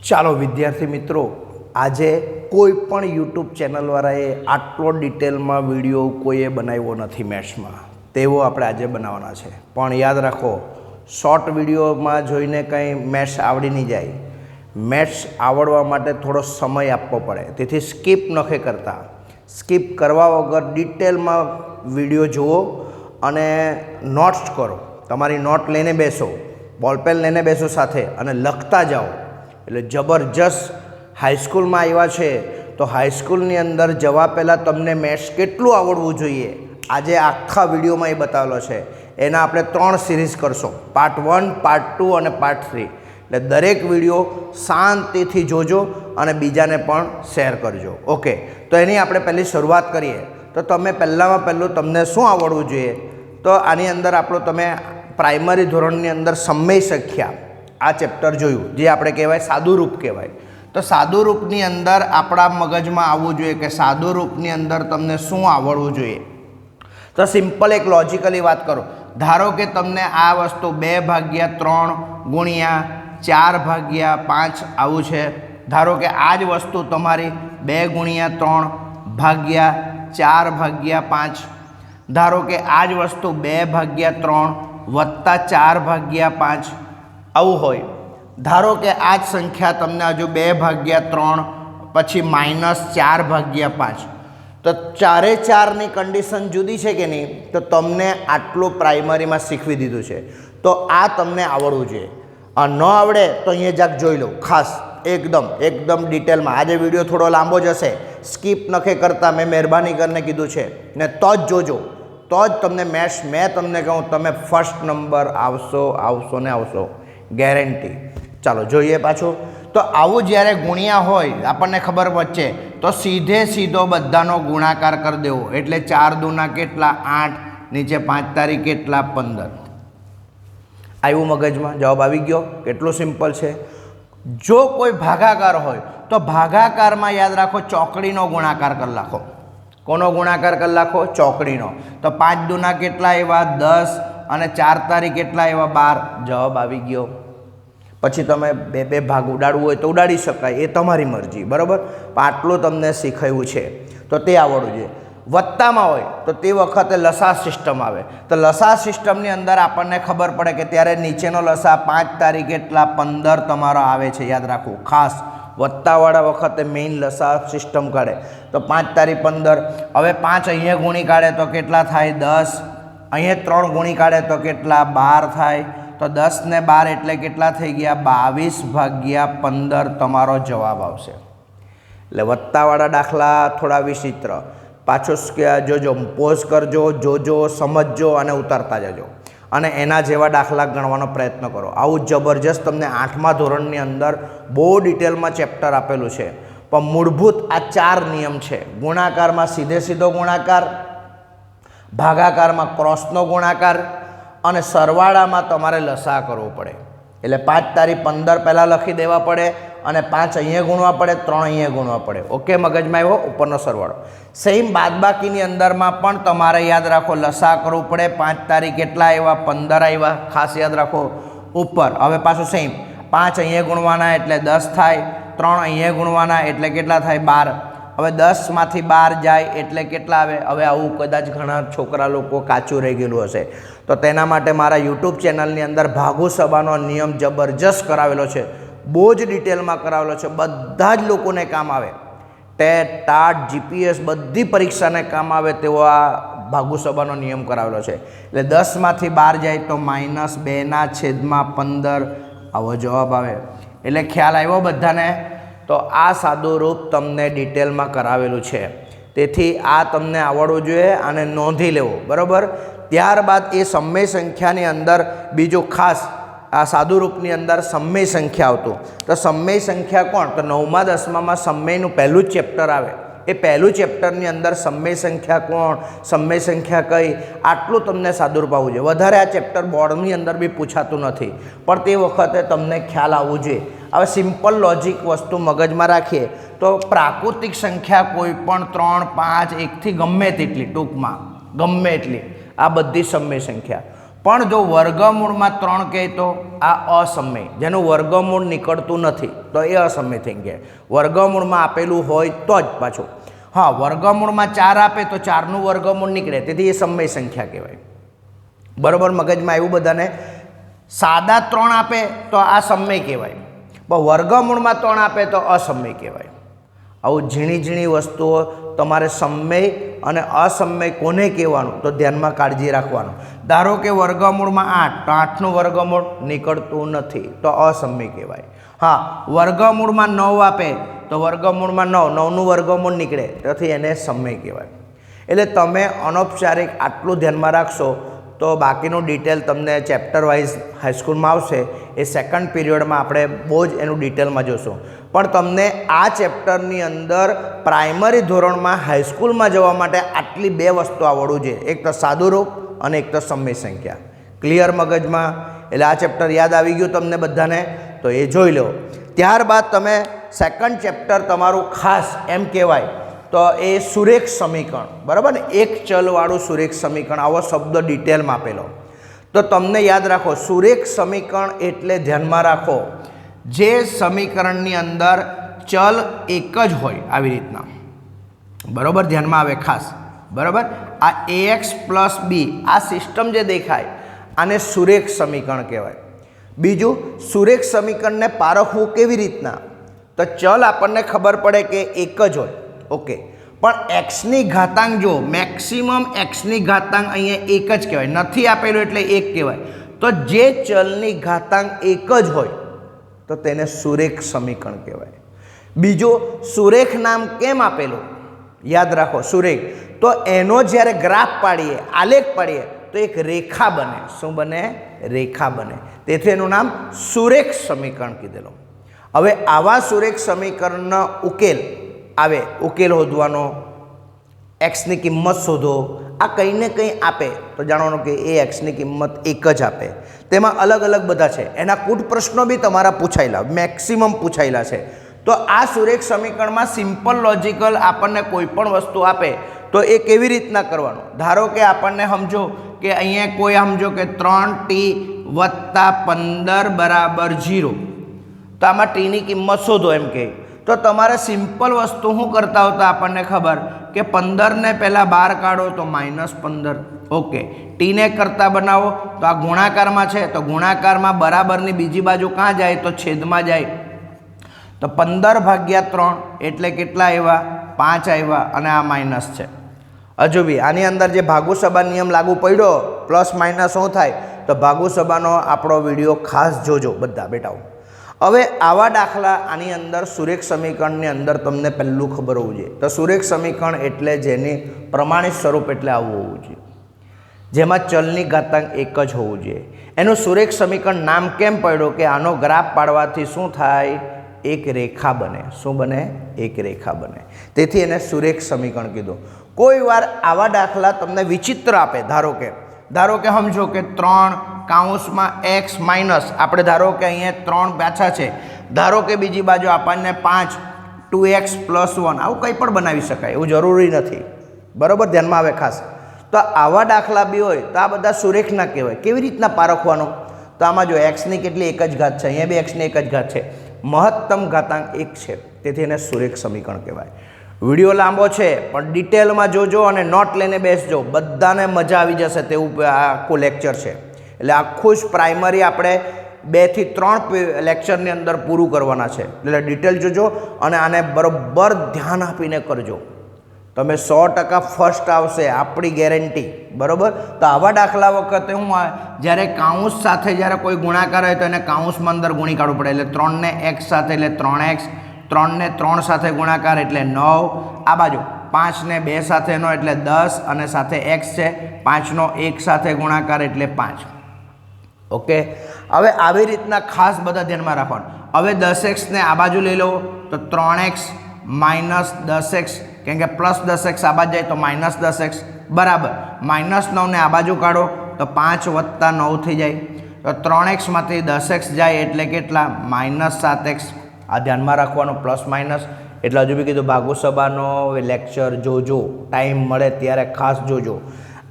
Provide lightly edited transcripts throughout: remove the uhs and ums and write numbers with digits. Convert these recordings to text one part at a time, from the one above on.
ચાલો વિદ્યાર્થી મિત્રો, આજે કોઈ પણ યુટ્યુબ ચેનલવાળાએ આટલો ડિટેલમાં વિડીયો કોઈએ બનાવ્યો નથી મેથ્સમાં, તેવો આપણે આજે બનાવવાના છે. પણ યાદ રાખો, શોર્ટ વિડીયોમાં જોઈને કંઈ મેથ્સ આવડી નહીં જાય. મેથ્સ આવડવા માટે થોડો સમય આપવો પડે, તેથી સ્કીપ નથી કરતા. સ્કીપ કરવા વગર ડિટેલમાં વિડીયો જુઓ અને નોટ્સ કરો. તમારી નોટ લઈને બેસો, બોલપેન લઈને બેસો સાથે અને લખતા જાઓ. એટલે જબરજસ્ત હાઈસ્કૂલમાં આવ્યા છે તો હાઈસ્કૂલની અંદર જવા પહેલાં તમને મેથ્સ કેટલું આવડવું જોઈએ આજે આખા વિડીયોમાં એ બતાવેલો છે. એના આપણે 3 સિરીઝ કરશો, પાર્ટ 1, પાર્ટ 2 અને પાર્ટ 3. એટલે દરેક વિડીયો શાંતિથી જોજો અને બીજાને પણ શેર કરજો. ઓકે, તો એની આપણે પહેલી શરૂઆત કરીએ. તો તમે પહેલું તમને શું આવડવું જોઈએ? તો આની અંદર આપણું તમે પ્રાઇમરી ધોરણની અંદર સમય સંખ્યા આ ચેપ્ટર જોયું, જે આપણે કહેવાય સાદુરૂપ કહેવાય. તો સાદુરૂપની અંદર આપણા મગજમાં આવવું જોઈએ કે સાદુરૂપની અંદર તમને શું આવડવું જોઈએ. તો સિમ્પલ એક લોજિકલી વાત કરો. ધારો કે તમને આ વસ્તુ 2/3 ગુણ્યા 4/5 આવું છે. ધારો કે આ જ વસ્તુ તમારી 2 ગુણ્યા 3 ભાગ્યા 4/5. ધારો કે આ જ વસ્તુ 2/3 વત્તા 4/5 આવું હોય. ધારો કે આ જ સંખ્યા તમને હજુ 2/3 પછી -4/5. તો 4/4ની કન્ડિશન જુદી છે કે નહીં? તો તમને આટલું પ્રાઇમરીમાં શીખવી દીધું છે, તો આ તમને આવડવું જોઈએ. ન આવડે તો અહીંયા જાક જોઈ લો ખાસ, એકદમ ડિટેલમાં. આજે વિડીયો થોડો લાંબો જશે, સ્કીપ નથી કરતા, મેં મહેરબાની કરીને કીધું છે ને. તો જ જોજો, તો જ તમને મેથ્સ, મેં તમને કહું, તમે ફર્સ્ટ નંબર આવશો, ગેરંટી. ચાલો જોઈએ પાછું. તો આવું જ્યારે ગુણ્યા હોય, આપણને ખબર વચ્ચે, તો સીધો બધાનો ગુણાકાર કરી દેવો. એટલે 4 દૂના કેટલા? 8, નીચે 5 તારીખ કેટલા? 15. આવ્યું મગજમાં? જવાબ આવી ગયો? કેટલું સિમ્પલ છે. જો કોઈ ભાગાકાર હોય તો ભાગાકારમાં યાદ રાખો, ચોકડીનો ગુણાકાર કરી નાખો. કોનો ગુણાકાર કરી નાખો? ચોકડીનો. તો 5 દૂના કેટલા આવ્યા? 10 અને 4 તારીખ કેટલા આવ્યા? 12. જવાબ આવી ગયો. પછી તમે બે ભાગ ઉડાડવું હોય તો ઉડાડી શકાય, એ તમારી મરજી, બરાબર. આટલું તમને શીખાયું છે તો તે આવડવું જોઈએ. વત્તામાં હોય તો તે વખતે લસા સિસ્ટમ આવે. તો લસા સિસ્ટમની અંદર આપણને ખબર પડે કે ત્યારે નીચેનો લસા 5 તારીખ કેટલા? 15 તમારો આવે છે. યાદ રાખવું ખાસ, વત્તાવાળા વખતે મેઇન લસા સિસ્ટમ કાઢે તો 5 તારીખ 15. હવે 5 અહીંયા ગુણી કાઢે તો કેટલા થાય? 10. અહીંયા 3 ગુણી કાઢે તો કેટલા? 12 થાય. તો 10 ને 12 એટલે કેટલા થઈ ગયા? 22/15 તમારો જવાબ આવશે. એટલે વત્તાવાળા દાખલા થોડા વિચિત્ર. પાછો જોજો, પોઝ કરજો, જોજો, સમજજો અને ઉતારતા જજો અને એના જેવા દાખલા ગણવાનો પ્રયત્ન કરો. આવું જબરજસ્ત તમને 8મા ધોરણની અંદર બહુ ડિટેલમાં ચેપ્ટર આપેલું છે. પણ મૂળભૂત આ 4 નિયમ છે. ગુણાકારમાં સીધો ગુણાકાર, ભાગાકારમાં ક્રોસનો ગુણાકાર અને સરવાળામાં તમારે લસા કરવો પડે. એટલે 5 તારીખ 15 પહેલાં લખી દેવા પડે અને 5 અહીંયા ગુણવા પડે, 3 અહીંયા ગુણવા પડે. ઓકે, મગજમાં આવ્યો? ઉપરનો સરવાળો. સેમ બાદબાકીની અંદરમાં પણ તમારે યાદ રાખો, લસા કરવું પડે. 5 તારીખ કેટલા આવ્યા? 15 આવ્યા. ખાસ યાદ રાખો ઉપર. હવે પાછું સેમ 5 અહીંયા ગુણવાના એટલે 10 થાય, 3 અહીંયા ગુણવાના એટલે કેટલા થાય? 12. હવે 10માંથી 12 જાય એટલે કેટલા આવે? હવે આવું કદાચ ઘણા છોકરા લોકો કાચું રહી ગયેલું હશે, તો તેના માટે મારા યુટ્યુબ ચેનલની અંદર ભાગુ સભાનો નિયમ જબરજસ્ત કરાવેલો છે. બહુ જ ડિટેલમાં કરાવેલો છે. બધા જ લોકોને કામ આવે. ટેટ, ટાટ, જીપીએસ બધી પરીક્ષાને કામ આવે તેવો આ ભાગુ સભાનો નિયમ કરાવેલો છે. એટલે 10માંથી 12 જાય તો -2/15 આવો જવાબ આવે. એટલે ખ્યાલ આવ્યો બધાને? તો આ સાદુરૂપ તમને ડિટેલમાં કરાવેલું છે, તેથી આ તમને આવડવું જોઈએ અને નોંધી લેવું, બરાબર. ત્યારબાદ એ સમય સંખ્યાની અંદર બીજું ખાસ, આ સાદુરૂપની અંદર સમય સંખ્યા આવતું. તો સમય સંખ્યા કોણ? તો 9મા 10મામાં સમયનું પહેલું જ ચેપ્ટર આવે. એ પહેલું ચેપ્ટરની અંદર સમય સંખ્યા કોણ, સમય સંખ્યા કઈ, આટલું તમને સાદુરૂપ આવવું જોઈએ. વધારે આ ચેપ્ટર બોર્ડની અંદર બી પૂછાતું નથી, પણ તે વખતે તમને ખ્યાલ આવવું જોઈએ. હવે સિમ્પલ લોજિક વસ્તુ મગજમાં રાખીએ તો પ્રાકૃતિક સંખ્યા કોઈ પણ 3, 5, 1થી ગમે તેટલી, ટૂંકમાં ગમે એટલી, આ બધી સમય સંખ્યા. પણ જો વર્ગમૂળમાં 3 કહે તો આ અસમય, જેનું વર્ગમૂળ નીકળતું નથી તો એ અસમય થઈ ગયા. વર્ગમૂળમાં આપેલું હોય તો જ પાછું. હા, વર્ગમૂળમાં 4 આપે તો 4નું વર્ગમૂળ નીકળે, તેથી એ સમય સંખ્યા કહેવાય. બરાબર, મગજમાં આવ્યું બધાને? સાદા 3 આપે તો આ સમય કહેવાય, પણ વર્ગમૂળમાં 3 આપે તો અસમય કહેવાય. આવું ઝીણી ઝીણી વસ્તુઓ તમારે સમય અને અસમય કોને કહેવાનું તો ધ્યાનમાં કાળજી રાખવાનું. ધારો કે વર્ગમૂળમાં 8 તો 8નું વર્ગમૂળ નીકળતું નથી તો અસમય કહેવાય. હા, વર્ગમૂળમાં 9 આપે તો વર્ગમૂળમાં 9નું વર્ગમૂળ નીકળે તેથી એને સમય કહેવાય. એટલે તમે અનૌપચારિક આટલું ધ્યાનમાં રાખશો તો બાકીનું ડિટેલ તમને ચેપ્ટર વાઇઝ હાઈસ્કૂલમાં આવશે. એ સેકન્ડ પીરિયડમાં આપણે બહુ જ એનું ડિટેલમાં જોશું. પણ તમને આ ચેપ્ટરની અંદર પ્રાઇમરી ધોરણમાં હાઈસ્કૂલમાં જવા માટે આટલી 2 વસ્તુ આવડવું જોઈએ, એક તો સાદુરૂપ અને એક તો સમય સંખ્યા. ક્લિયર મગજમાં? એટલે આ ચેપ્ટર યાદ આવી ગયું તમને બધાને, તો એ જોઈ લો. ત્યારબાદ તમે સેકન્ડ ચેપ્ટર તમારું ખાસ એમ કહેવાય તો એ સુરેખ સમીકરણ, બરાબર ને? એક ચલવાળું સુરેખ સમીકરણ, આવો શબ્દ ડિટેલમાં આપેલો. તો તમને યાદ રાખો, સુરેખ સમીકરણ એટલે ધ્યાનમાં રાખો જે સમીકરણની અંદર ચલ એક જ હોય, આવી રીતના. બરાબર, ધ્યાનમાં આવે ખાસ. બરાબર, આ ax પ્લસ બી આ સિસ્ટમ જે દેખાય આને સુરેખ સમીકરણ કહેવાય. બીજું, સુરેખ સમીકરણને પારખવું કેવી રીતના? તો ચલ આપણને ખબર પડે કે એક જ હોય, ઓકે, પણ એક્સની ઘાતાંક જો મેક્સિમમ એક્સની ઘાતાંક અહીંયા એક જ કહેવાય, નથી આપેલું એટલે એક કહેવાય. તો જે ચલની ઘાતાંક એક જ હોય તો તેને સુરેખ સમીકરણ કહેવાય. બીજું, સુરેખ નામ કેમ આપેલું? યાદ રાખો, સુરેખ તો એનો જ્યારે ગ્રાફ પાડીએ, આલેખ પાડીએ તો એક રેખા બને. શું બને? રેખા બને. તેથી એનું નામ સુરેખ સમીકરણ કીધેલું. હવે આવા સુરેખ સમીકરણનો ઉકેલ આવે, ઉકેલ શોધવાનો, એક્સની કિંમત શોધો, આ કંઈ ને કંઈ આપે તો જાણવાનું કે એ એક્સની કિંમત એક જ આપે. તેમાં અલગ અલગ બધા છે, એના કુટ પ્રશ્નો બી તમારા પૂછાયેલા, મેક્સિમમ પૂછાયેલા છે. તો આ સુરેખ સમીકરણમાં સિમ્પલ લોજિકલ આપણને કોઈ પણ વસ્તુ આપે તો એ કેવી રીતના કરવાનું? ધારો કે આપણને સમજો કે અહીંયા કોઈ સમજો કે 3t + 15 = 0, તો આમાં ટીની કિંમત શોધો એમ કે. તો તમારે સિમ્પલ વસ્તુ શું કરતા હોતા આપણને ખબર કે 15ને પહેલાં બહાર કાઢો તો -15, ઓકે. ટીને કરતા બનાવો તો આ ગુણાકારમાં છે તો ગુણાકારમાં બરાબરની બીજી બાજુ ક્યાં જાય તો છેદમાં જાય. તો 15/3 એટલે કેટલા આવ્યા? 5 આવ્યા, અને આ માઇનસ છે. હજુ બી આની અંદર જે ભાગુસભા નિયમ લાગુ પડ્યો, પ્લસ માઇનસ શું થાય તો ભાગુસભાનો આપણો વિડીયો ખાસ જોજો બધા બેટાઓ. હવે આવા દાખલા આની અંદર સુરેખ સમીકરણની અંદર તમને પહેલું ખબર હોવું જોઈએ. તો સુરેખ સમીકરણ એટલે જેની પ્રમાણિત સ્વરૂપ એટલે આવું હોવું જોઈએ, જેમાં ચલની ઘાતાંક એક જ હોવું જોઈએ. એનું સુરેખ સમીકરણ નામ કેમ પડ્યું કે આનો ગ્રાફ પાડવાથી શું થાય? એક રેખા બને. શું બને? એક રેખા બને. તેથી એને સુરેખ સમીકરણ કીધું. કોઈ વાર આવા દાખલા તમને વિચિત્ર આપે. ધારો કે સમજો કે 3 કૌંસમાં x માઇનસ, આપણે ધારો કે અહીંયા 3 પાછા છે, ધારો કે બીજી બાજુ આપણને 5 2x + 1, આવું કંઈ પણ બનાવી શકાય, એવું જરૂરી નથી. બરાબર, ધ્યાનમાં આવે ખાસ. તો આવા દાખલા બી હોય તો આ બધા સુરેખ ના કહેવાય. કેવી રીતના પારખવાનું? તો આમાં જો એક્સની કેટલી એક જ ઘાત છે, અહીંયા બી એક્સની એક જ ઘાત છે, મહત્તમ ઘાતાંક 1 છે, તેથી એને સુરેખ સમીકરણ કહેવાય. વિડીયો લાંબો છે પણ ડિટેલમાં જોજો અને નોટ લઈને બેસજો, બધાને મજા આવી જશે તેવું આખું લેક્ચર છે. એટલે આખું જ પ્રાઇમરી આપણે 2 થી 3 લેક્ચરની અંદર પૂરું કરવાના છે. એટલે ડિટેલ જોજો અને આને બરાબર ધ્યાન આપીને કરજો. તમે 100% ફર્સ્ટ આવશે, આપણી ગેરંટી. બરાબર, તો આવા દાખલા વખતે હું જ્યારે કાઉન્સ સાથે જ્યારે કોઈ ગુણાકાર હોય તો એને કાઉન્સમાં અંદર ગુણી કાઢવું પડે. એટલે 3 ને x સાથે એટલે 3x, 3 ને 3 સાથે ગુણાકાર એટલે 9, આ બાજુ 5 ને 2 સાથેનો એટલે 10 અને સાથે x છે, 5 નો 1 સાથે ગુણાકાર એટલે 5. ઓકે, હવે આવી રીતના ખાસ બધા ધ્યાનમાં રાખવાનું. હવે 10x ને આ બાજુ લઈ લો તો 3x - 10x, કેમ કે +10x આ બાજુ જાય તો -10x બરાબર. -9 ને આ બાજુ કાઢો તો 5 + 9 થઈ જાય. તો 3x માંથી 10x જાય એટલે કેટલા? -7x. આ ધ્યાનમાં રાખવાનું, પ્લસ માઇનસ. એટલે હજુ બી કીધું ભાગુસભાનો લેક્ચર જોજો, ટાઈમ મળે ત્યારે ખાસ જોજો.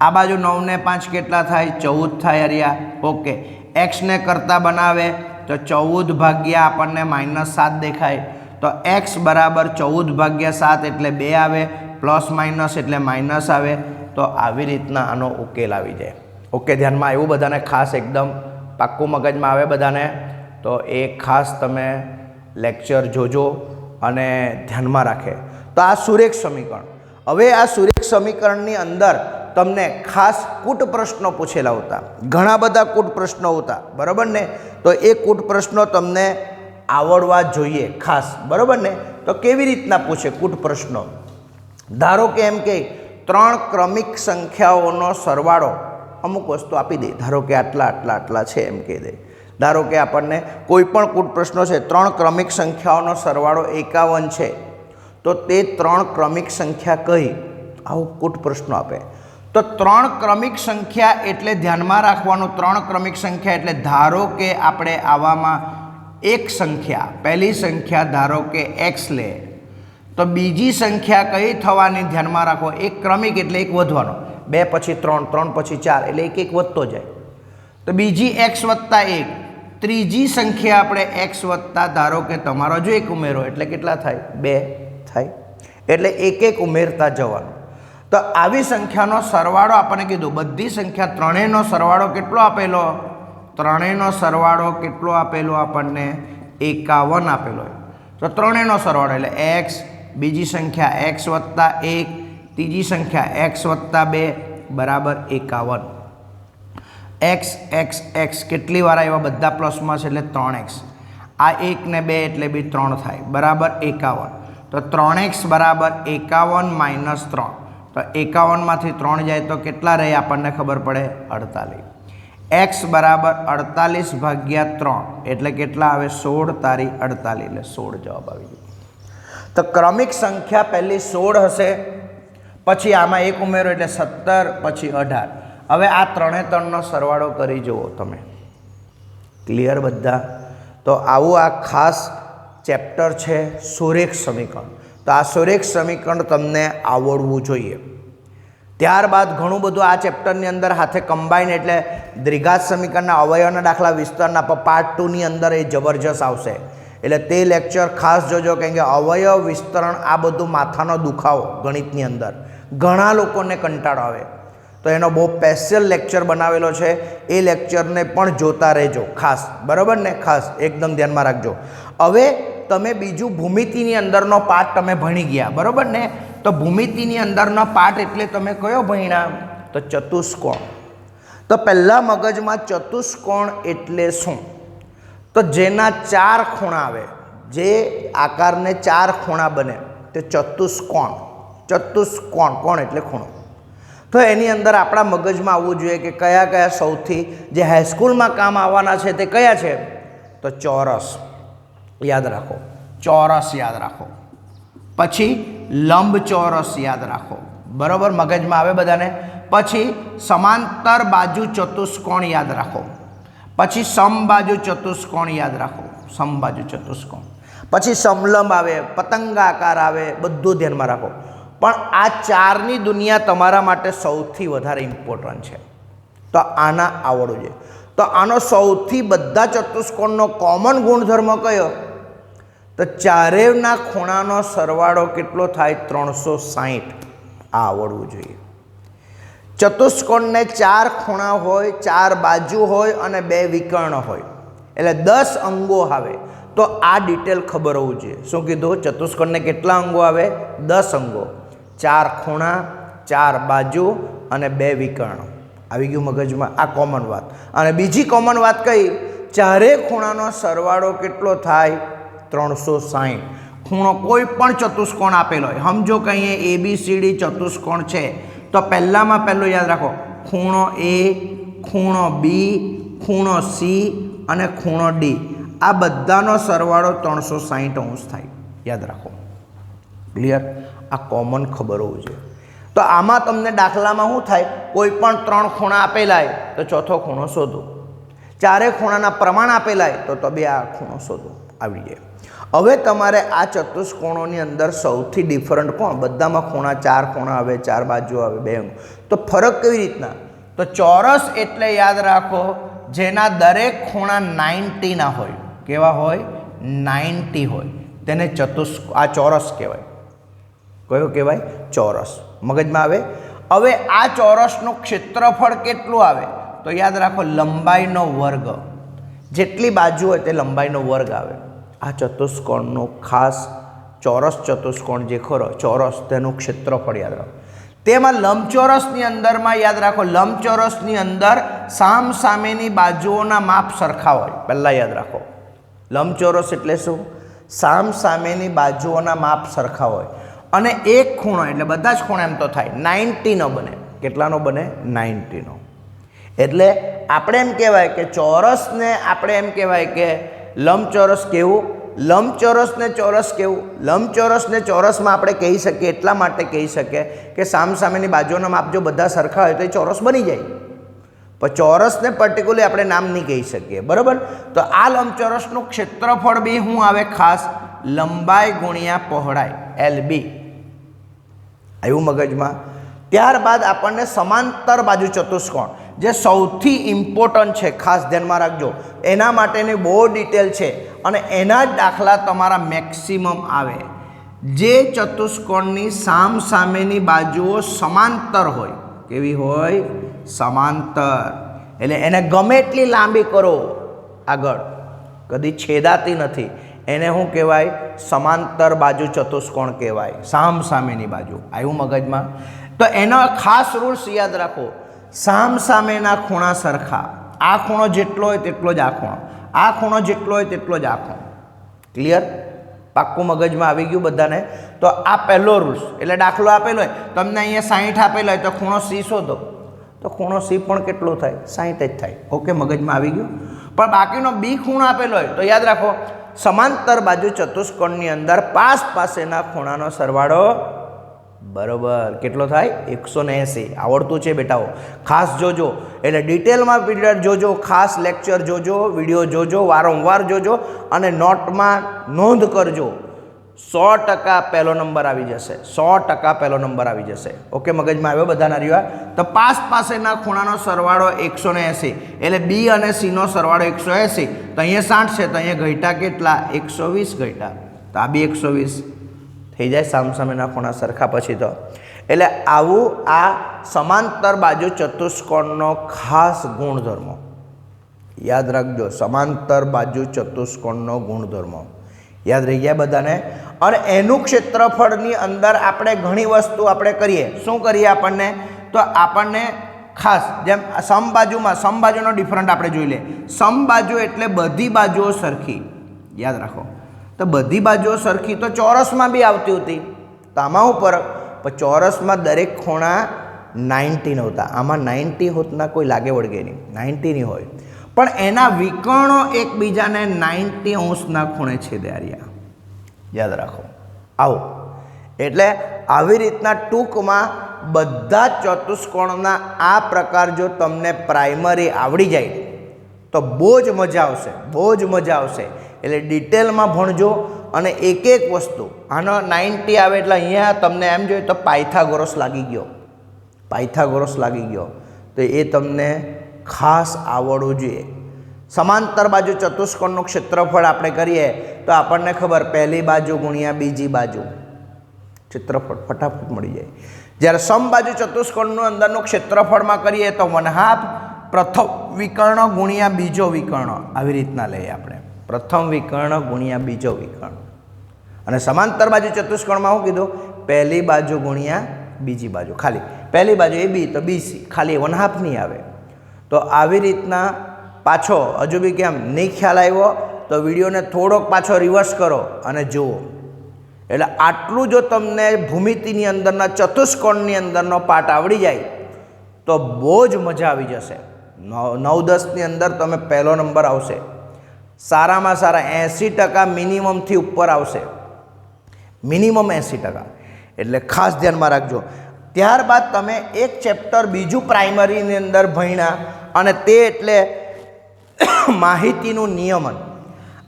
આ બાજુ 9 ને 5 કેટલા થાય? 14 થાય હરિયા. ઓકે, એક્સને કરતા બનાવે તો 14 ભાગ્યા આપણને -7 દેખાય, તો એક્સ બરાબર 14 ભાગ્યા 7 એટલે 2 આવે, પ્લસ માઇનસ એટલે માઇનસ આવે. તો આવી રીતના આનો ઉકેલ આવી જાય. ઓકે, ધ્યાનમાં એવું બધાને ખાસ એકદમ પાક્કું મગજમાં આવે બધાને, તો એ ખાસ તમે લેક્ચર જોજો અને ધ્યાનમાં રાખે. તો આ સુરેખ સમીકરણ. હવે આ સુરેખ સમીકરણની અંદર તમને ખાસ કૂટ પ્રશ્નો પૂછેલા હતા, ઘણા બધા કૂટ પ્રશ્નો હતા, બરાબર ને? તો એ કૂટ પ્રશ્નો તમને આવડવા જોઈએ ખાસ, બરાબર ને? તો કેવી રીતના પૂછે કૂટ પ્રશ્નો? ધારો કે એમ કે 3 ક્રમિક સંખ્યાઓનો સરવાળો અમુક વસ્તુ આપી દે, ધારો કે આટલા આટલા આટલા છે એમ કહી દે. ધારો કે આપણને કોઈ પણ કૂટ પ્રશ્નો છે, 3 ક્રમિક સંખ્યાઓનો સરવાળો 51 છે, તો તે 3 ક્રમિક સંખ્યા કઈ? આવો કૂટ પ્રશ્નો આપે. તો 3 ક્રમિક સંખ્યા એટલે ધ્યાનમાં રાખવાનું, 3 ક્રમિક સંખ્યા એટલે ધારો કે આપણે આવામાં એક સંખ્યા, પહેલી સંખ્યા ધારો કે x લે, તો બીજી સંખ્યા કઈ થવાની? ધ્યાનમાં રાખો, એક ક્રમિક એટલે એક વધવાનો, 2 પછી 3, 3 પછી 4 એટલે એક એક વધતો જાય. તો બીજી x વત્તા 1, ત્રીજી સંખ્યા આપણે x વત્તા ધારો કે તમારો જો એક ઉમેરો એટલે કેટલા થાય? 2 થાય. એટલે એક એક ઉમેરતા જવાનું. તો આવી સંખ્યાનો સરવાળો આપણને કીધું, બધી સંખ્યા ત્રણેયનો સરવાળો કેટલો આપેલો? ત્રણેયનો સરવાળો કેટલો આપેલો આપણને? 51 આપેલો. તો ત્રણેયનો સરવાળો એટલે x, બીજી સંખ્યા x વત્તા 1, ત્રીજી સંખ્યા x વત્તા 2 બરાબર 51. x x x કેટલી વાર આવ્યા? બધા પ્લસમાં છે એટલે 3x. આ 1 ને 2 એટલે બી 3 થાય, બરાબર 51. તો 3x બરાબર 51 - 3. તો 51માંથી 3 જાય તો કેટલા રહે? આપણને ખબર પડે 48. x બરાબર 48 ભાગ્યા 3 એટલે કેટલા આવે? 16 તારી 48 એટલે 16 જવાબ આવી ગયો. તો ક્રમિક સંખ્યા પહેલી 16 હશે, પછી આમાં એક ઉમેરો એટલે 17, પછી 18. હવે આ ત્રણે ત્રણનો સરવાળો કરી જુઓ તમે. ક્લિયર બધા? તો આવું આ ખાસ ચેપ્ટર છે સુરેખ સમીકરણ. તો આ સુરેખ સમીકરણ તમને આવડવું જોઈએ. ત્યારબાદ ઘણું બધું આ ચેપ્ટરની અંદર હાથે કમ્બાઈન એટલે દ્વિઘાત સમીકરણના અવયવના દાખલા વિસ્તારના પાર્ટ 2 ની અંદર એ જબરજસ્ત આવશે. એટલે તે લેક્ચર ખાસ જોજો, કેમ કે અવયવ વિસ્તરણ આ બધું માથાનો દુખાવો ગણિતની અંદર ઘણા લોકોને કંટાળો આવે, તો એનો બહુ સ્પેશિયલ લેક્ચર બનાવેલો છે. એ લેક્ચરને પણ જોતા રહેજો ખાસ, બરાબર ને? ખાસ એકદમ ધ્યાનમાં રાખજો. હવે તમે બીજું ભૂમિતિની અંદરનો પાર્ટ તમે ભણી ગયા, બરાબર ને? તો ભૂમિતિની અંદરનો પાર્ટ એટલે તમે કયો ભણ્યા? તો ચતુષ્કોણ. તો પહેલાં મગજમાં ચતુષ્કોણ એટલે શું? તો જેના 4 ખૂણા આવે, જે આકારને 4 ખૂણા બને તે ચતુષ્કોણ. ચતુષ્કોણ, કોણ એટલે ખૂણો. તો એની અંદર આપણા મગજમાં આવવું જોઈએ કે કયા કયા સૌથી જે હાઈસ્કૂલમાં કામ આવવાના છે તે કયા છે? તો ચોરસ યાદ રાખો, ચોરસ યાદ રાખો. પછી લંબચોરસ યાદ રાખો, બરાબર? મગજમાં આવે બધાને. પછી સમાંતર બાજુ ચતુષ્કોણ યાદ રાખો. પછી સમબાજુ ચતુષ્કોણ યાદ રાખો, સમબાજુ ચતુષ્કોણ. પછી સમલંબ આવે, પતંગાકાર આવે, બધું ધ્યાનમાં રાખો. પણ આ 4ની દુનિયા તમારા માટે સૌથી વધારે ઇમ્પોર્ટન્ટ છે, તો આના આવડવું જોઈએ. તો આનો સૌથી બધા ચતુષ્કોણનો કોમન ગુણધર્મ કયો? તો ચારેયના ખૂણાનો સરવાળો કેટલો થાય? 360. આ આવડવું જોઈએ. ચતુષ્કોણને 4 ખૂણા હોય, 4 બાજુ હોય અને 2 વિકર્ણ હોય, એટલે 10 અંગો આવે. તો આ ડિટેલ ખબર હોવું જોઈએ. શું કીધું? ચતુષ્કોણને કેટલા અંગો આવે? 10 અંગો, 4 ખૂણા, 4 બાજુ અને 2 વિકર્ણ. આવી ગયું મગજમાં? આ કોમન વાત. અને બીજી કોમન વાત કઈ? ચારેય ખૂણાનો સરવાળો કેટલો થાય? 360. ખૂણો કોઈ પણ ચતુષ્કોણ આપેલો હોય, સમજો કે અહીંયા ABCD ચતુષ્કોણ છે, તો પહેલામાં પહેલું યાદ રાખો, ખૂણો A, ખૂણો B, ખૂણો C અને ખૂણો D, આ બધાનો સરવાળો 360 થાય. યાદ રાખો. ક્લિયર? આ કોમન ખબર હોવું જોઈએ. તો આમાં તમને દાખલામાં શું થાય? કોઈ પણ 3 ખૂણા આપેલા હોય તો ચોથો ખૂણો શોધો, 4 ખૂણાના પ્રમાણ આપેલા હોય તો 2 આ ખૂણો શોધો. આવી જાય. હવે તમારે આ ચતુષ્કોણોની અંદર સૌથી ડિફરન્ટ કોણ? બધામાં ખૂણા 4 ખૂણા આવે, 4 બાજુ આવે, 2 અંગ. તો ફરક કેવી રીતના? તો ચોરસ એટલે યાદ રાખો જેના દરેક ખૂણા 90 ના હોય. કેવા હોય? 90 હોય, તેને આ ચોરસ કહેવાય. કયો કહેવાય? ચોરસ. મગજમાં આવે? હવે આ ચોરસનું ક્ષેત્રફળ કેટલું આવે? તો યાદ રાખો લંબાઈનો વર્ગ. જેટલી બાજુ હોય તે લંબાઈનો વર્ગ આવે. આ ચતુષ્કોણનો ખાસ ચોરસ ચતુષ્કોણ જે ખરો ચોરસ તેનું ક્ષેત્રફળ યાદ રાખો. તેમાં લંબચોરસની અંદરમાં યાદ રાખો લંબચોરસની અંદર સામ સામેની બાજુઓના માપ સરખા હોય. પહેલાં યાદ રાખો લંબચોરસ એટલે શું? સામ સામેની બાજુઓના માપ સરખા હોય અને એક ખૂણો એટલે બધા જ ખૂણા એમ તો થાય 90નો બને. કેટલાનો બને? 90નો. એટલે આપણે એમ કહેવાય કે ચોરસને આપણે એમ કહેવાય કે લંબચોરસ કેવું? લંબચોરસને ચોરસ કેવું? લંબચોરસને ચોરસમાં આપણે કહી શકીએ એટલા માટે કહી શકીએ કે સામસામેની બાજુઓના માપ જો બધા સરખા હોય તો એ ચોરસ બની જાય. પણ ચોરસને પર્ટિક્યુલરલી આપણે નામ નહીં કહી શકીએ. બરાબર? તો આ લંબચોરસનું ક્ષેત્રફળ બી શું આવે? ખાસ લંબાઈ ગુણ્યા પહોળાઈ LB. આવ્યું મગજમાં? ત્યારબાદ આપણને સમાંતર બાજુ ચતુષ્કોણ જે સૌથી ઇમ્પોર્ટન્ટ છે, ખાસ ધ્યાનમાં રાખજો. એના માટેની બહુ ડિટેલ છે અને એના જ દાખલા તમારા મેક્સિમમ આવે. જે ચતુષ્કોણની સામ સામેની બાજુઓ સમાંતર હોય. કેવી હોય? સમાંતર. એટલે એને ગમે એટલી લાંબી કરો આગળ કદી છેદાતી નથી. એને શું કહેવાય? સમાંતર બાજુ ચતુષ્કોણ કહેવાય. સામ સામેની બાજુ. આવ્યું મગજમાં? તો એનો ખાસ રૂલ્સ યાદ રાખો. સામ સામેના ખૂણા સરખા. આ ખૂણો જેટલો હોય તેટલો જ આ ખૂણો, આ ખૂણો જેટલો હોય તેટલો જ આ ખૂણો. ક્લિયર? પાક્કું મગજમાં આવી ગયું બધાને? તો આ પહેલો રૂલ્સ. એટલે દાખલો આપેલો હોય તમને અહીંયા 60 આપેલો હોય તો ખૂણો C શોધો. તો ખૂણો C પણ કેટલો થાય? 60 જ થાય. ઓકે, મગજમાં આવી ગયું? પણ બાકીનો B ખૂણો આપેલો હોય તો યાદ રાખો સમાંતર બાજુ ચતુષ્કોણની અંદર પાસેના ખૂણાનો સરવાળો બરોબર કેટલો થાય? 180. આવડતું છે બેટાઓ? ખાસ જોજો. એટલે ડિટેલમાં પીરિયડ જોજો, ખાસ લેક્ચર જોજો, વિડીયો જોજો, વારંવાર જોજો અને નોટમાં નોંધ કરજો. 100% પહેલો નંબર આવી જશે. 100% પહેલો નંબર આવી જશે. ઓકે, મગજમાં આવ્યો બધાના રીવા? તો પાસેના ખૂણાનો સરવાળો 180. એટલે B અને C નો સરવાળો 180. તો અહીંયા 60 છે તો અહીંયા ઘટ્યા કેટલા? 120 ઘટ્યા. તો આ બી 120 થઈ જાય સામસામેના ખૂણા સરખા પછી તો. એટલે આવું આ સમાંતર બાજુ ચતુષ્કોણનો ખાસ ગુણધર્મો યાદ રાખજો. સમાંતર બાજુ ચતુષ્કોણનો ગુણધર્મો યાદ રહી ગયા બધાને? અને એનું ક્ષેત્રફળની અંદર આપણે ઘણી વસ્તુ આપણે કરીએ. શું કરીએ આપણને? તો આપણને ખાસ જેમ સમબાજુનો ડિફરન્ટ આપણે જોઈ લે. સમબાજુ એટલે બધી બાજુઓ સરખી. યાદ રાખો. તો બધી બાજુઓ સરખી તો ચોરસમાં બી આવતી હતી. તો આમાં શું ફરક? પણ ચોરસમાં દરેક ખૂણા 90 નહોતા. આમાં 90 હોતના કોઈ લાગે વળગે નહીં. 90 ની હોય પણ એના વિકર્ણો એકબીજાને 90 અંશના ખૂણે છેદ્યા. યાદ રાખો. આવો એટલે આવી રીતના ટૂંકમાં બધા ચતુષ્કોણના આ પ્રકાર જો તમને પ્રાઇમરી આવડી જાય તો બહુ જ મજા આવશે. બહુ જ મજા આવશે. એટલે ડિટેલમાં ભણજો અને એક એક વસ્તુ. આનો 90 આવે એટલે અહીંયા તમને એમ જોઈએ તો પાયથાગોરસ લાગી ગયો. પાયથાગોરસ લાગી ગયો તો એ તમને ખાસ આવડવું જોઈએ. સમાંતર બાજુ ચતુષ્કોણનું ક્ષેત્રફળ આપણે કરીએ તો આપણને ખબર પહેલી બાજુ ગુણ્યા બીજી બાજુ ક્ષેત્રફળ ફટાફટ મળી જાય. જ્યારે સમબાજુ ચતુષ્કોણનું અંદરનું ક્ષેત્રફળમાં કરીએ તો 1/2 પ્રથમ વિકર્ણ ગુણ્યા બીજો વિકર્ણ. આવી રીતના લઈએ આપણે. પ્રથમ વિકર્ણ ગુણ્યા બીજો વિકર્ણ. અને સમાંતર બાજુ ચતુષ્કોણમાં શું કીધું? પહેલી બાજુ ગુણ્યા બીજી બાજુ. ખાલી પહેલી બાજુ AB તો BC, ખાલી 1/2 નહીં આવે. તો આવી રીતના પાછો હજુ બી કેમ નહીં ખ્યાલ આવ્યો તો વિડીયોને થોડોક પાછો રિવર્સ કરો અને જુઓ. એટલે આટલું જો તમને ભૂમિતિની અંદરના ચતુષ્કોણની અંદરનો પાઠ આવડી જાય તો બહુ જ મજા આવી જશે. 9-10ની અંદર તમે પહેલો નંબર આવશે. સારામાં સારા 80% મિનિમમથી ઉપર આવશે. મિનિમમ 80%. એટલે ખાસ ધ્યાનમાં રાખજો. ત્યારબાદ તમે એક ચેપ્ટર બીજું પ્રાઇમરીની અંદર ભણ્યા અને તે એટલે માહિતીનું નિયમન.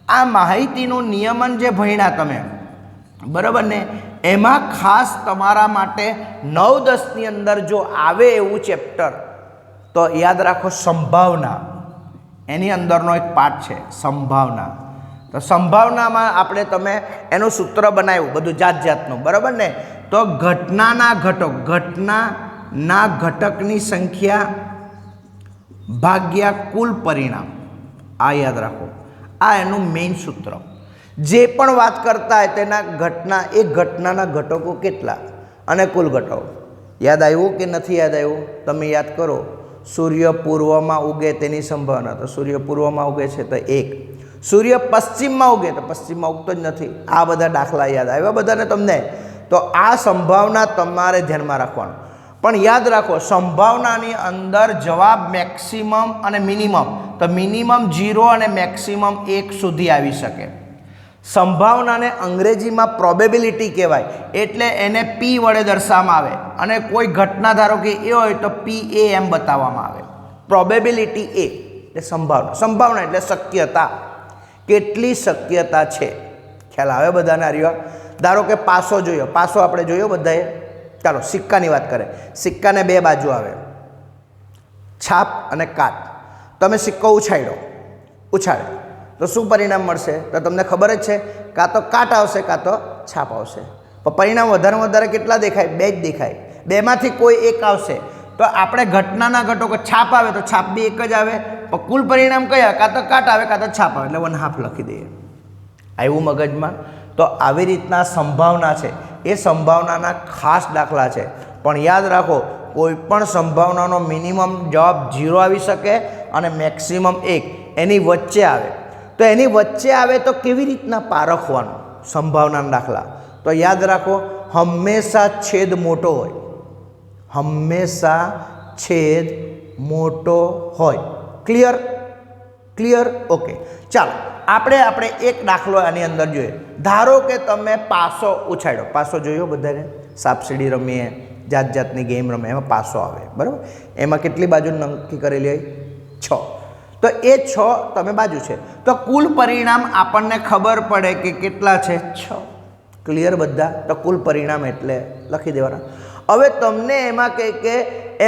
આ માહિતીનું નિયમન જે ભણ્યા તમે, બરાબર ને, એમાં ખાસ તમારા માટે 9-10ની અંદર જો આવે એવું ચેપ્ટર તો યાદ રાખો સંભાવના, એની અંદરનો એક પાઠ છે સંભાવના. તો સંભાવનામાં આપણે તમે એનું સૂત્ર બનાવ્યું બધું જાત જાતનું, બરાબર ને. તો ઘટનાના ઘટકની સંખ્યા ભાગ્યા કુલ પરિણામ, આ યાદ રાખો. આ એનું મેઇન સૂત્ર. જે પણ વાત કરતા હોય તેના ઘટનાના ઘટકો કેટલા અને કુલ ઘટકો. યાદ આવ્યું કે નથી યાદ આવ્યું? તમે યાદ કરો. સૂર્ય પૂર્વમાં ઉગે તેની સંભાવના, તો સૂર્ય પૂર્વમાં ઉગે છે તો 1. સૂર્ય પશ્ચિમમાં ઉગે તો પશ્ચિમમાં ઉગતો જ નથી. આ બધા દાખલા યાદ આવ્યા બધાને તમને? તો આ સંભાવના તમારે ધ્યાનમાં રાખવાનું. પણ યાદ રાખો સંભાવનાની અંદર જવાબ મેક્સિમમ અને મિનિમમ, તો મિનિમમ 0 અને મેક્સિમમ 1 સુધી આવી શકે. સંભાવનાને અંગ્રેજીમાં પ્રોબેબિલિટી કહેવાય, એટલે એને P વડે દર્શાવવામાં આવે. અને કોઈ ઘટના ધારો કે એ હોય તો PA એમ બતાવવામાં આવે. પ્રોબેબિલિટી A એટલે સંભાવના એટલે શક્યતા, કેટલી શક્યતા છે. ખ્યાલ આવે બધાને? આવ્યો? ધારો કે પાસો જોયો, પાસો આપણે જોયો બધાએ. ચાલો સિક્કાની વાત કરે. સિક્કાને 2 બાજુ આવે, છાપ અને કાટ. તમે સિક્કો ઉછાળે તો શું પરિણામ મળશે? તો તમને ખબર જ છે, કાં તો કાટ આવશે કાં તો છાપ આવશે. પણ પરિણામ વધારે કેટલા દેખાય? 2 જ દેખાય. 2માંથી કોઈ એક આવશે. તો આપણે ઘટનાના ઘટકો છાપ આવે તો છાપ બી એક જ આવે, પણ કુલ પરિણામ કયા? કાં તો કાટ આવે કાં તો છાપ આવે, એટલે 1/2 લખી દઈએ. આવ્યું મગજમાં? તો આવી રીતના સંભાવના છે, એ સંભાવનાના ખાસ દાખલા છે. પણ યાદ રાખો કોઈ પણ સંભાવનાનો મિનિમમ જવાબ 0 આવી શકે અને મેક્સિમમ 1 એની વચ્ચે આવે. તો એની વચ્ચે આવે તો કેવી રીતના પારખવાનું સંભાવનાના દાખલા? તો યાદ રાખો હંમેશા છેદ મોટો હોય, હંમેશા છેદ મોટો હોય. ક્લિયર? ઓકે. ચાલો આપણે એક દાખલો આની અંદર જોઈએ. ધારો કે તમે પાસો ઉછાળ્યો. પાસો જોયો બધાને? સાપસીડી રમીએ, જાત જાતની ગેમ રમે, એમાં પાસો આવે, બરાબર? એમાં કેટલી બાજુ નક્કી કરેલી હોય? 6. તો એ 6 તમે બાજુ છે, તો કુલ પરિણામ આપણને ખબર પડે કે કેટલા છે? 6. ક્લિયર બધા? તો કુલ પરિણામ એટલે લખી દેવાના. હવે તમને એમાં કે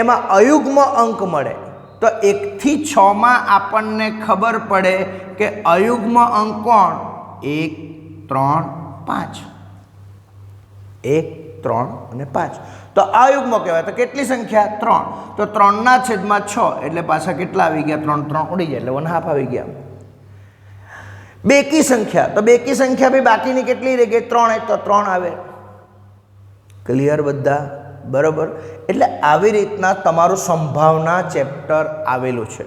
એમાં અયુગ્મ અંક મળે, તો 1 થી 6માં આપણને ખબર પડે કે અયુગ્મ અંક કોણ? 1, 3, 5. 1, 3 અને 5. તો અયુગ્મ કહેવાય. તો કેટલી સંખ્યા? 3. તો 3/6 એટલે પાછા કેટલા આવી ગયા? 3 ઉડી જાય એટલે 1/2 આવી ગયા. બેકી સંખ્યા, તો બેકી સંખ્યા બી બાકીની કેટલી રહી ગઈ? 3, તો 3 આવે. ક્લિયર બધા? બરાબર. એટલે આવી રીતના તમારું સંભાવના ચેપ્ટર આવેલું છે.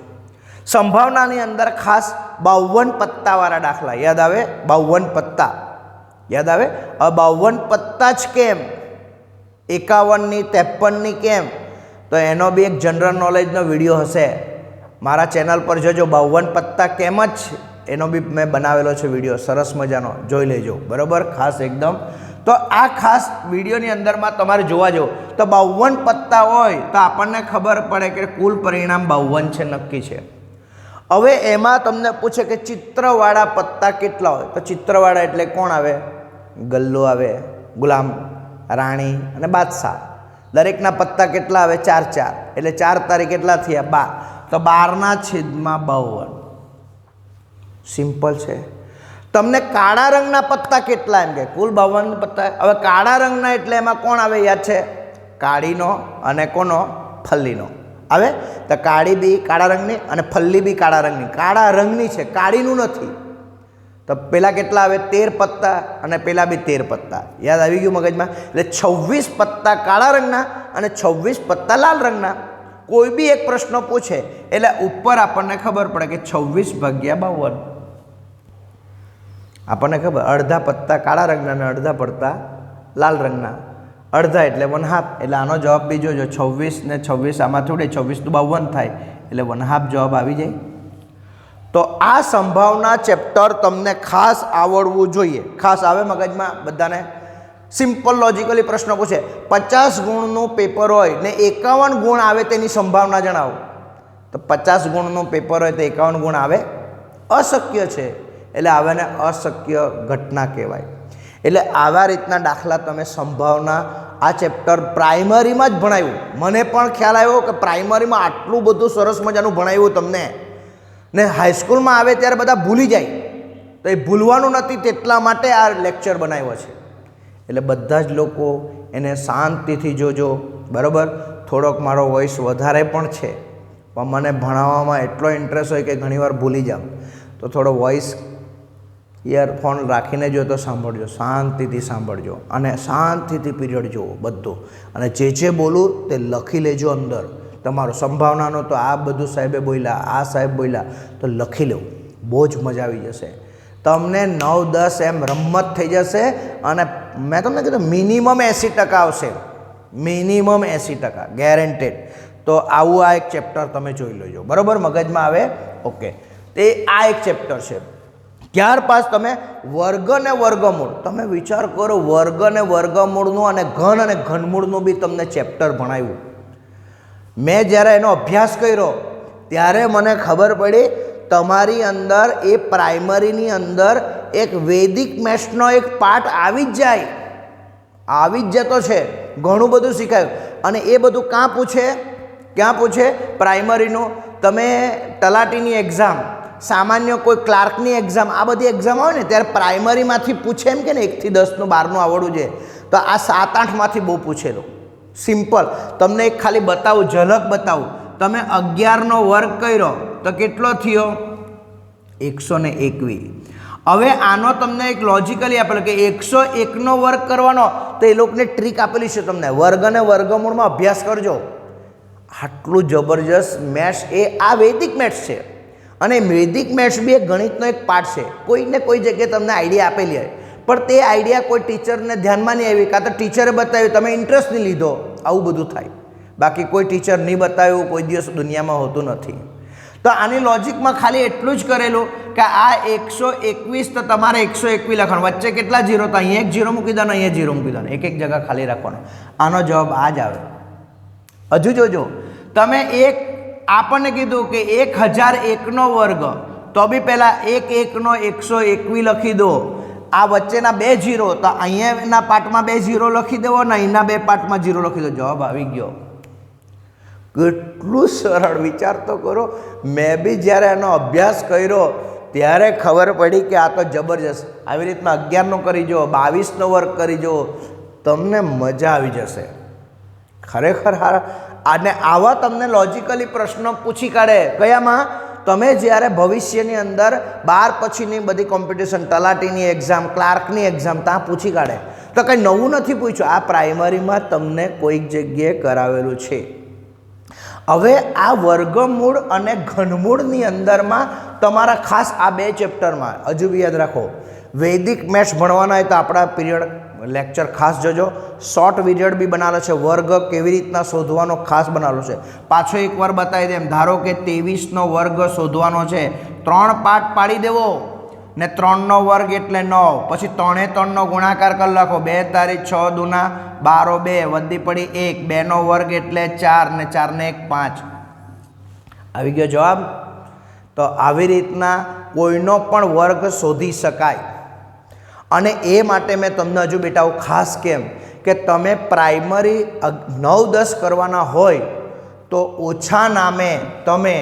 સંભાવનાની અંદર ખાસ 52 પત્તાવાળા દાખલા યાદ આવે? 52 પત્તા યાદ આવે? હવે 52 પત્તા જ કેમ? 51ની 53ની કેમ? તો એનો બી એક જનરલ નોલેજનો વિડીયો હશે મારા ચેનલ પર, જોજો. 52 પત્તા કેમ જ એનો બી મેં બનાવેલો છે વિડીયો, સરસ મજાનો, જોઈ લેજો. બરાબર? ખાસ એકદમ. તો આ ખાસ વિડીયોની અંદરમાં તમારે જોવા જાઓ તો 52 પત્તા હોય તો આપણને ખબર પડે કે કુલ પરિણામ 52 છે, નક્કી છે. હવે એમાં તમને પૂછે કે ચિત્રવાળા પત્તા કેટલા હોય? તો ચિત્રવાળા એટલે કોણ આવે? ગલ્લો આવે, ગુલામ, રાણી અને બાદશાહ. દરેકના પત્તા કેટલા આવે? 4, 4. એટલે 4 તારીખ કેટલા થયા? 12. તો 12/52. સિમ્પલ છે. તમને કાળા રંગના પત્તા કેટલા? એમ કે કુલ 52 પત્તા. હવે કાળા રંગના એટલે એમાં કોણ આવે? યાદ છે? કાળીનો અને કોનો? ફલ્લીનો આવે. તો કાળી બી કાળા રંગની અને ફલ્લી બી કાળા રંગની. કાળા રંગની છે, કાળીનું નથી. તો પેલા કેટલા આવે? 13 પત્તા અને પેલા બી 13 પત્તા. યાદ આવી ગયું મગજમાં? એટલે 26 પત્તા કાળા રંગના અને 26 પત્તા લાલ રંગના. કોઈ બી એક પ્રશ્ન પૂછે એટલે ઉપર આપણને ખબર પડે કે 26/52. આપણને ખબર અડધા પત્તા કાળા રંગના અને અડધા પડતા લાલ રંગના. અડધા એટલે 1/2. એટલે આનો જવાબ બી જોજો. 26 ને 26 આમાં થોડે 26 તો 52 થાય, એટલે 1/2 જવાબ આવી જાય. તો આ સંભાવના ચેપ્ટર તમને ખાસ આવડવું જોઈએ. ખાસ આવે મગજમાં બધાને? સિમ્પલ લોજિકલી પ્રશ્ન પૂછે, 50 ગુણનું પેપર હોય ને 51 ગુણ આવે તેની સંભાવના જણાવો. તો 50 ગુણનું પેપર હોય તો 51 ગુણ આવે? અશક્ય છે. એટલે આવાને અશક્ય ઘટના કહેવાય. એટલે આવા રીતના દાખલા તમે સંભાવના આ ચેપ્ટર પ્રાઇમરીમાં જ ભણાવ્યું. મને પણ ખ્યાલ આવ્યો કે પ્રાઇમરીમાં આટલું બધું સરસ મજાનું ભણાવ્યું તમને, ને હાઈસ્કૂલમાં આવે ત્યારે બધા ભૂલી જાય, તો એ ભૂલવાનું નથી તેટલા માટે આ લેક્ચર બનાવ્યો છે. એટલે બધા જ લોકો એને શાંતિથી જોજો, બરાબર. થોડોક મારો વોઇસ વધારે પણ છે, પણ મને ભણાવવામાં એટલો ઇન્ટરેસ્ટ હોય કે ઘણીવાર ભૂલી જાઉં, તો થોડો વોઇસ ઇયરફોન રાખીને જો તો સાંભળજો, શાંતિથી સાંભળજો અને શાંતિથી પીરિયડ જુઓ બધું. અને જે બોલું તે લખી લેજો અંદર. તમારો સંભાવનાનો તો આ બધું સાહેબે બોલ્યા, આ સાહેબ બોલ્યા, તો લખી લો. બહુ જ મજા આવી જશે તમને. 9-10 એમ રમત થઈ જશે. અને મેં તમને કીધું મિનિમમ 80% આવશે, મિનિમમ 80% ગેરંટેડ. તો આવું આ એક ચેપ્ટર તમે જોઈ લેજો, બરાબર, મગજમાં આવે. ઓકે, તે આ એક ચેપ્ટર છે. ત્યાર પાસ તમે વર્ગ અને વર્ગમૂળ, તમે વિચાર કરો, વર્ગ અને વર્ગમૂળનું અને ઘનમૂળનું બી તમને ચેપ્ટર ભણાવ્યું. મેં જ્યારે એનો અભ્યાસ કર્યો ત્યારે મને ખબર પડી તમારી અંદર એ પ્રાઇમરીની અંદર એક વૈદિક મેથ્સનો એક પાર્ટ આવી જ જાય, આવી જ જતો છે. ઘણું બધું શીખાયું. અને એ બધું ક્યાં પૂછે? પ્રાઇમરીનું. તમે તલાટીની એક્ઝામ, સામાન્ય કોઈ ક્લાર્કની એક્ઝામ, આ બધી એક્ઝામ આવે ને ત્યારે પ્રાઇમરીમાંથી પૂછે, એમ કે ને 1 થી 10નું 12નું આવડવું છે, તો આ 7-8માંથી બહુ પૂછેલું. સિમ્પલ. તમને એક ખાલી બતાવું, ઝલક બતાવું. તમે 11નો વર્ગ કર્યો તો કેટલો થયો? 121. હવે આનો તમને એક લોજિકલી આપેલો કે 101નો વર્ગ કરવાનો, તો એ લોકોને ટ્રીક આપેલી છે તમને, વર્ગ અને વર્ગમૂળમાં અભ્યાસ કરજો. આટલું જબરજસ્ત મેથ્સ, એ આ વૈદિક મેથ્સ છે. અને વૈદિક મેથ્સ બી એક ગણિતનો એક પાર્ટ છે. કોઈને કોઈ જગ્યાએ તમને આઈડિયા આપેલી હોય, પણ તે આઈડિયા કોઈ ટીચરને ધ્યાનમાં નહીં આવી, કાં તો ટીચરે બતાવ્યું, તમે ઇન્ટરેસ્ટ નહીં લીધો, આવું બધું થાય. બાકી કોઈ ટીચર નહીં બતાવ્યું કોઈ દિવસ દુનિયામાં હોતું નથી. તો આની લોજિકમાં ખાલી એટલું જ કરેલું કે આ 121, તો તમારે 121 લખવાનું. વચ્ચે કેટલા જીરો? તો અહીંયા એક જીરો મૂકી દેવાનો, અહીંયા જીરો મૂકી દેવાનો, એક જગ્યા ખાલી રાખવાનો. આનો જવાબ આ જ આવે. હજુ જોજો, તમે આપણને કીધું કે 1001નો વર્ગ, તો બી પહેલાં 1નો 121 લખી દો. આ વચ્ચેના 2 જીરો, તો અહીંયાના પાર્ટમાં 2 જીરો લખી દેવો ને અહીંના 2 પાર્ટમાં જીરો લખી દો, જવાબ આવી ગયો. કેટલું સરળ, વિચાર તો કરો. મેં બી જ્યારે એનો અભ્યાસ કર્યો ત્યારે ખબર પડી કે આ તો જબરજસ્ત. આવી રીતના 11નો કરી જો, 22નો વર્ગ કરી જો, તમને મજા આવી જશે ખરેખર. અને આવા તમને લોજિકલી પ્રશ્નો પૂછી કાઢે. કયામાં? તમે જ્યારે ભવિષ્યની અંદર 12 પછીની બધી કોમ્પિટિશન, તલાટીની એક્ઝામ, ક્લાર્કની એક્ઝામ, ત્યાં પૂછી કાઢે. તો કંઈ નવું નથી પૂછ્યું, આ પ્રાઇમરીમાં તમને કોઈક જગ્યાએ કરાવેલું છે. હવે આ વર્ગમૂળ અને ઘનમૂળની અંદરમાં તમારા ખાસ આ 2 ચેપ્ટરમાં હજુ બી યાદ રાખો, વૈદિક મેથ્સ ભણવાના હોય તો આપણા પીરિયડ લેક્ચર ખાસ જોજો. શોર્ટ વિડીયો બી બનાવેલો છે, વર્ગ કેવી રીતના શોધવાનો ખાસ બનાવેલો છે. પાછો એકવાર બતાવી દે. ધારો કે 23નો વર્ગ શોધવાનો છે, 3 પાર્ટ પાડી દેવો ને 3નો વર્ગ એટલે 9, પછી 3 એ 3નો ગુણાકાર કરી લખો, 2 તારીખ 6 દુના 12, 2 વધી પડી 1, 2નો વર્ગ એટલે 4 ને 4 ને 1 5. આવી ગયો જવાબ. તો આવી રીતના કોઈનો પણ વર્ગ શોધી શકાય. અને એ માટે મેં તમને હજુ બેટા ખાસ કેમ કે તમે પ્રાઇમરી 9-10 કરવાના હોય તો ઓછા નામે તમે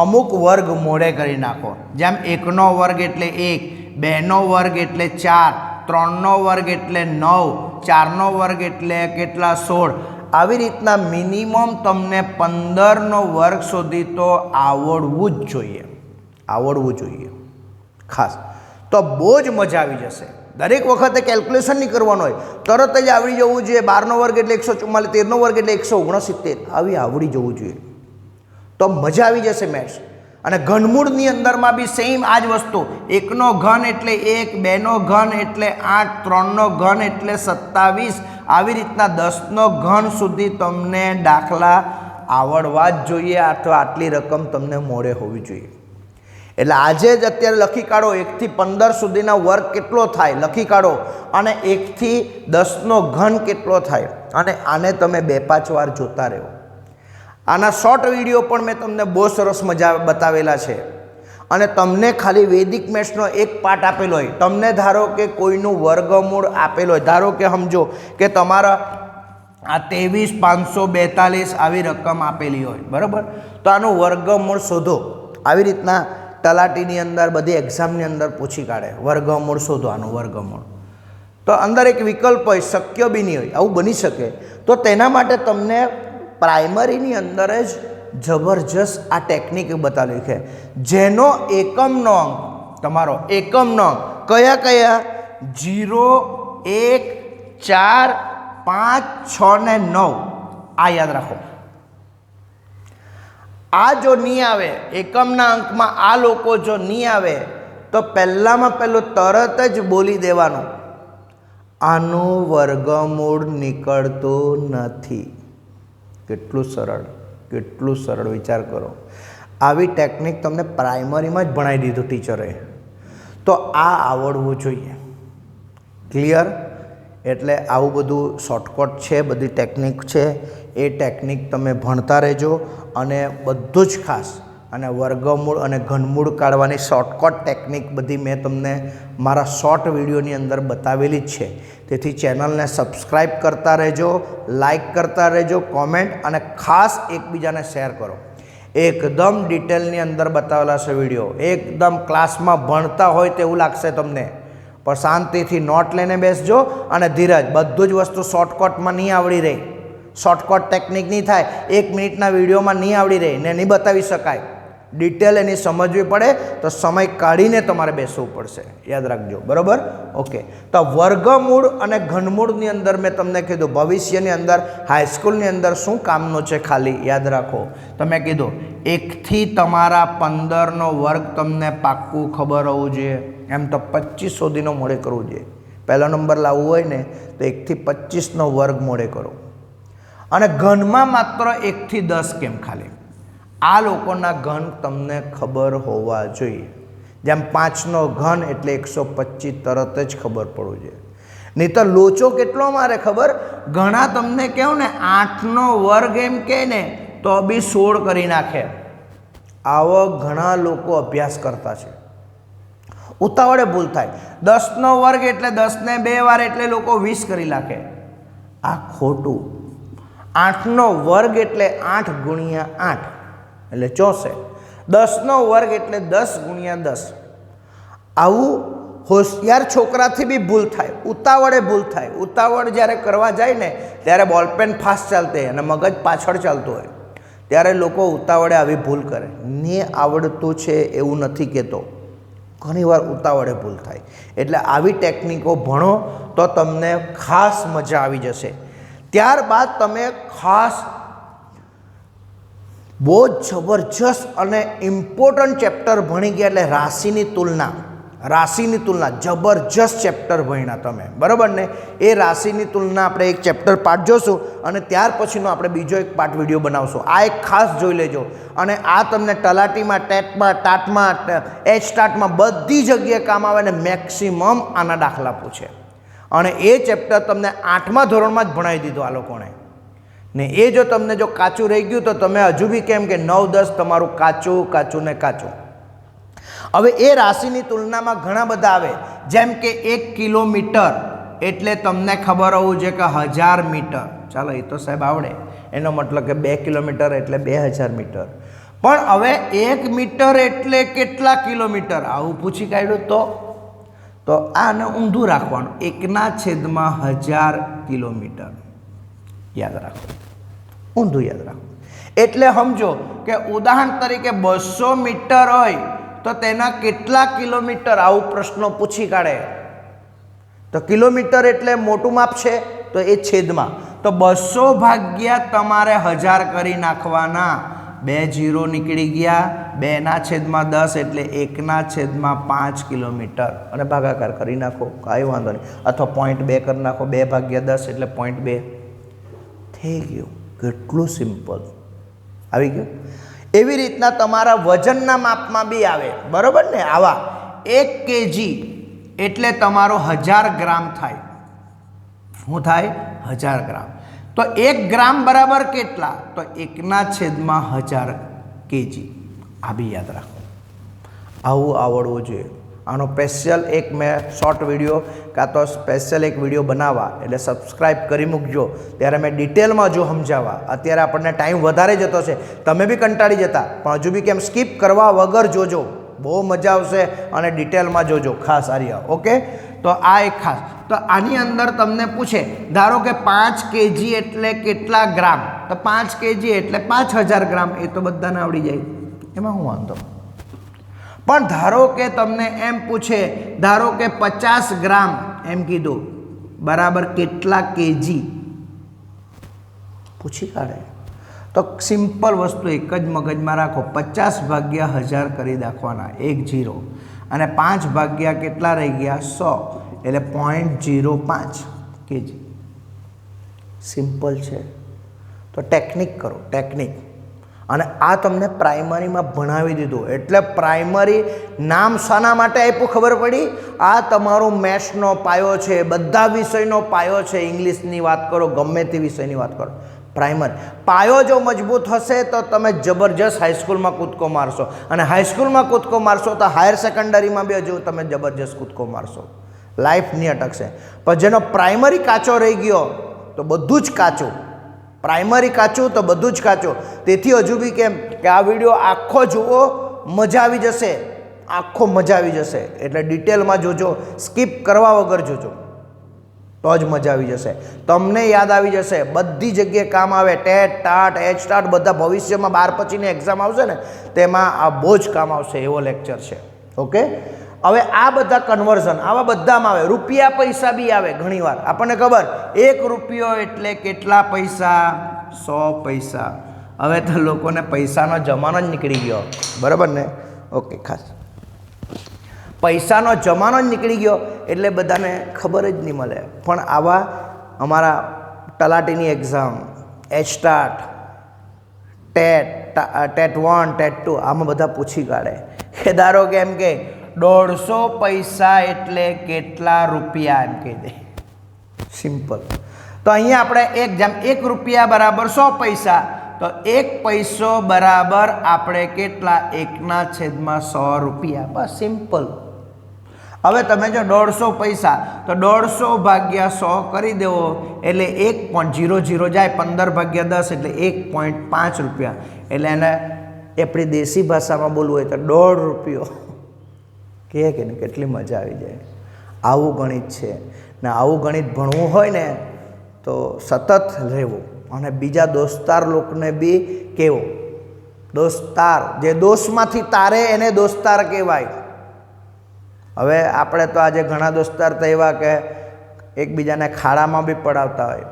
અમુક વર્ગ મોડે કરી નાખો. જેમ 1નો વર્ગ એટલે 1, 2નો વર્ગ એટલે 4, 3નો વર્ગ એટલે 9, 4નો વર્ગ એટલે કેટલા? 16. આવી રીતના મિનિમમ તમને 15નો વર્ગ સુધી તો આવડવું જ જોઈએ, આવડવું જોઈએ ખાસ. તો બહુ જ મજા આવી જશે. દરેક વખતે કેલ્ક્યુલેશન નહીં કરવાનું હોય, તરત જ આવડી જવું જોઈએ. 12નો વર્ગ એટલે 144, 13નો વર્ગ એટલે 169, આવી આવડી જવું જોઈએ. તો મજા આવી જશે મેથ્સ. અને ઘનમૂળની અંદરમાં બી સેમ આ જ વસ્તુ. 1નો ઘન એટલે 1, 2નો ઘન એટલે 8, 3નો ઘન એટલે 27. આવી રીતના 10નો ઘન સુધી તમને દાખલા આવડવા જ જોઈએ, અથવા આટલી રકમ તમને મોડે હોવી જોઈએ. એટલે આજે જ અત્યારે લખી કાઢો 1 થી 15 સુધીના વર્ગ કેટલો થાય લખી કાઢો, અને 1 થી 10નો ઘન કેટલો થાય, અને આને તમે 2-5 વાર જોતા રહો. આના શોર્ટ વિડીયો પણ મેં તમને બહુ સરસ મજા બતાવેલા છે. અને તમને ખાલી વૈદિક મેથ્સનો એક પાર્ટ આપેલો હોય, તમને ધારો કે કોઈનું વર્ગમૂળ આપેલો હોય, ધારો કે સમજો કે તમારા આ 23,542 આવી રકમ આપેલી હોય, બરાબર, તો આનું વર્ગમૂળ શોધો. આવી રીતના તલાટીની અંદર બધી એક્ઝામની અંદર પૂછી કાઢે, વર્ગમૂળ શોધો, આનું વર્ગમૂળ. તો અંદર એક વિકલ્પ હોય, શક્ય બી નહીં હોય, આવું બની શકે. તો તેના માટે તમને પ્રાઇમરીની અંદર જ જબરજસ્ત આ ટેકનિક બતાવી છે, જેનો એકમનો અંક, તમારો એકમનો અંક કયા કયા 0, 1, 4, 5, 6 ને 9, આ યાદ રાખો. આ જો નહીં આવે એકમના અંકમાં, આ લોકો જો નહીં આવે તો પહેલામાં પહેલું તરત જ બોલી દેવાનું, આનું વર્ગમૂળ નીકળતું નથી. કેટલું સરળ, કેટલું સરળ, વિચાર કરો. આવી ટેકનિક તમને પ્રાઇમરીમાં જ ભણાવી દીધું ટીચરે, તો આ આવડવું જોઈએ. ક્લિયર? એટલે આવું બધું શોર્ટકટ છે, બધી ટેકનિક છે, એ ટેકનિક તમે ભણતા રહેજો. અને બધું જ ખાસ અને વર્ગમૂળ અને ઘનમૂળ કાઢવાની શોર્ટકટ ટેકનિક બધી મેં તમને મારા શોર્ટ વિડીયોની અંદર બતાવેલી જ છે. તેથી ચેનલને સબસ્ક્રાઈબ કરતા રહેજો, લાઈક કરતા રહેજો, કોમેન્ટ અને ખાસ એકબીજાને શેર કરો. એકદમ ડિટેલની અંદર બતાવેલા છે વિડીયો, એકદમ ક્લાસમાં ભણતા હોય તેવું લાગશે તમને. પણ શાંતિથી નોટ લઈને બેસજો અને ધીરજ, બધું જ વસ્તુ શોર્ટકટમાં નહીં આવડી રહી, શોર્ટકટ ટેકનિક નહીં થાય, 1 મિનિટના વિડીયોમાં નહીં આવડી રહી ને નહીં બતાવી શકાય. ડિટેલ એની સમજવી પડે તો સમય કાઢીને તમારે બેસવું પડશે, યાદ રાખજો, બરાબર? ઓકે. તો વર્ગમૂળ અને ઘનમૂળની અંદર મેં તમને કીધું, ભવિષ્યની અંદર હાઈસ્કૂલની અંદર શું કામનું છે ખાલી યાદ રાખો. તમે કીધું 1 થી તમારા 15નો વર્ગ તમને પાક્કું ખબર હોવું જોઈએ. એમ તો 25 સુધીનો મોડે કરવું જોઈએ. પહેલો નંબર લાવવું હોય ને તો 1 થી 25નો વર્ગ મોડે કરો. અને ઘનમાં માત્ર 1 થી 10 કેમ ખાલી? આ લોકોના ઘન તમને ખબર હોવા જોઈએ. જેમ 5નો ઘન એટલે 125 તરત જ ખબર પડવું જોઈએ. નહીં તો લોચો કેટલો મારે ખબર, ઘણા તમને કહું ને 8નો વર્ગ એમ કહે ને તો બી 16 કરી નાખે. આવો ઘણા લોકો અભ્યાસ કરતા છે, ઉતાવળે ભૂલ થાય. 10નો વર્ગ એટલે 10ને 2 વાર એટલે લોકો 20 કરી નાખે. આ ખોટું. 8નો વર્ગ એટલે 8 ગુણ્યા 8 એટલે 64. 10નો વર્ગ એટલે 10 ગુણ્યા 10. આવું હોશિયાર છોકરાથી બી ભૂલ થાય, ઉતાવળે ભૂલ થાય. ઉતાવળ જ્યારે કરવા જાય ને ત્યારે બોલપેન ફાસ્ટ ચાલતી અને મગજ પાછળ ચાલતું હોય, ત્યારે લોકો ઉતાવળે આવી ભૂલ કરે. ને આવડતું છે એવું નથી કહેતો, ઘણીવાર ઉતાવળે ભૂલ થાય. એટલે આવી ટેકનિકો ભણો તો તમને ખાસ મજા આવી જશે. ત્યારબાદ તમે ખાસ બહુ જબરજસ્ત અને ઇમ્પોર્ટન્ટ ચેપ્ટર ભણી ગયા, એટલે રાશિની તુલના. રાશિની તુલના જબરજસ્ત ચેપ્ટર ભણ્યા તમે, બરાબર ને? એ રાશિની તુલના આપણે એક ચેપ્ટર પાર્ટ જોશું અને ત્યાર પછીનો આપણે બીજો એક પાર્ટ વિડીયો બનાવશું. આ એક ખાસ જોઈ લેજો. અને આ તમને તલાટીમાં, ટેટમાં, ટાટમાં, એચટાટમાં બધી જગ્યાએ કામ આવે ને મેક્સિમમ આના દાખલા પૂછે. અને એ ચેપ્ટર તમને 8મા ધોરણમાં જ ભણાવી દીધું આ લોકોને. ને એ જો તમને જો કાચું રહી ગયું તો તમે હજુ બી કેમ કે 9, 10 તમારું કાચું કાચું ને કાચું. હવે એ રાશિની તુલનામાં ઘણા બધા આવે, જેમ કે 1 કિલોમીટર એટલે તમને ખબર હોવું જોઈએ કે 1000 મીટર. ચાલો એ તો સાહેબ આવડે, એનો મતલબ કે 2 કિલોમીટર એટલે 2000 મીટર. પણ હવે 1 મીટર એટલે કેટલા કિલોમીટર આવું પૂછી કાઢ્યું તો આને ઊંધું રાખવાનું, 1/1000 કિલોમીટર. યાદ રાખો, ઊંધું યાદ રાખો. એટલે સમજો કે ઉદાહરણ તરીકે 200 મીટર હોય તો તેના કેટલા કિલોમીટર આવું પ્રશ્નો પૂછી કાઢે. તો કિલોમીટર એટલે મોટું માપ છે તો એ છેદમાં, તો 200 ભાગ્યા તમારે 1000 કરી નાખવાના. 2 0 નીકળી ગયા, 2/10 એટલે 1/5 કિલોમીટર અને ભાગાકાર કરી નાખો, કાંઈ વાંધો નહીં. અથવા 0.2 કરી નાખો, 2/10 એટલે 0.2 થઈ ગયું. કેટલું સિમ્પલ આવી ગયું. એવી રીતના તમારા વજનના માપમાં બી આવે, બરાબર ને? આવા 1 kg એટલે તમારો 1000 ગ્રામ થાય. શું થાય? 1000 ગ્રામ. તો 1 ગ્રામ બરાબર કેટલા? તો 1/1000 kg. આ બી યાદ રાખો, આવું આવડવું જોઈએ. આનો સ્પેશિયલ એક મેં શોર્ટ વિડીયો કાં તો સ્પેશિયલ એક વિડીયો બનાવવા, એટલે સબસ્ક્રાઈબ કરી મૂકજો. ત્યારે મેં ડિટેલમાં જો સમજાવવા. અત્યારે આપણને ટાઈમ વધારે જતો છે, તમે બી કંટાળી જતા, પણ હજુ બી કેમ સ્કીપ કરવા વગર જોજો, બહુ મજા આવશે અને ડિટેલમાં જોજો ખાસ આર્યા. ઓકે, તો આ એક ખાસ. તો આની અંદર તમને પૂછે, ધારો કે 5 kg એટલે કેટલા ગ્રામ, તો 5 kg એટલે 5000 ગ્રામ. એ તો બધાને આવડી જાય, એમાં હું વાંધો. પણ ધારો કે તમને એમ પૂછે, ધારો કે 50 ગ્રામ એમ કીધું બરાબર કેટલા કેજી પૂછી કાઢે, તો સિમ્પલ વસ્તુ એક જ મગજમાં રાખો, 50 ભાગ્યા 1000 કરી નાખવાના, 1 0, અને 5 ભાગ્યા કેટલા રહી ગયા 100, એટલે 0.05 કેજી. સિમ્પલ છે. તો ટેકનિક કરો, ટેકનિક. અને આ તમને પ્રાઇમરીમાં ભણાવી દીધું. એટલે પ્રાઇમરી નામ શાના માટે આપ્યું ખબર પડી? આ તમારો મેથ્સનો પાયો છે, બધા વિષયનો પાયો છે. ઇંગ્લિશની વાત કરો, ગમે તે વિષયની વાત કરો, પ્રાઇમરી પાયો જો મજબૂત હશે તો તમે જબરજસ્ત હાઈસ્કૂલમાં કૂદકો મારશો, અને હાઈસ્કૂલમાં કૂદકો મારશો તો હાયર સેકન્ડરીમાં બી હજુ તમે જબરજસ્ત કૂદકો મારશો, લાઈફ નહીં અટકશે. પણ જેનો પ્રાઇમરી કાચો રહી ગયો તો બધું જ કાચું, પ્રાઇમરી કાચું તો બધું જ કાચું. તેથી હજુ બી કેમ કે આ વિડીયો આખો જુઓ, મજા આવી જશે, આખો મજા આવી જશે. એટલે ડિટેલમાં જોજો, સ્કીપ કરવા વગર જોજો, તો જ મજા આવી જશે. તમને યાદ આવી જશે, બધી જગ્યાએ કામ આવે. ટેટ ટાટ એચ ટાટ બધા ભવિષ્યમાં 12 પછીની એક્ઝામ આવશે ને, તેમાં આ બહુ જ કામ આવશે એવો લેક્ચર છે. ઓકે, હવે આ બધા કન્વર્ઝન આવા બધામાં આવે. રૂપિયા પૈસા બી આવે ઘણીવાર. આપણને ખબર 1 રૂપિયો એટલે કેટલા પૈસા? 100 પૈસા. હવે તો લોકોને પૈસાનો જમાનો જ નીકળી ગયો, બરાબર ને? ઓકે, ખાસ પૈસાનો જમાનો જ નીકળી ગયો એટલે બધાને ખબર જ નહીં મળે. પણ આવા અમારા તલાટીની એક્ઝામ, એચટાટ, ટેટ 1, ટેટ 2, આમાં બધા પૂછી કાઢે કે ધારો કે એમ કે 150 પૈસા એટલે કેટલા રૂપિયા, એમ કહી દે. સિમ્પલ. તો અહીંયા આપણે એક જેમ 1 રૂપિયા બરાબર 100 પૈસા, તો 1 પૈસો બરાબર આપણે કેટલા? 1/100 રૂપિયા. બસ સિમ્પલ. હવે તમે જો 150 પૈસા, તો 150 ભાગ્યા 100 કરી દેવો, એટલે 1.00 જાય, 15 ભાગ્યા 10 એટલે 1.5 રૂપિયા. એટલે એને આપણી દેશી ભાષામાં બોલવું હોય તો 1.5 રૂપિયો કહે કે નહીં? કેટલી મજા આવી જાય. આવું ગણિત છે ને. આવું ગણિત ભણવું હોય ને તો સતત રહેવું, અને બીજા દોસ્તાર લોકોને બી કહેવું. દોસ્તાર જે દોસ્તમાંથી તારે એને દોસ્તાર કહેવાય. હવે આપણે તો આજે ઘણા દોસ્તાર તો એવા કે એકબીજાને ખાડામાં બી પડાવતા હોય,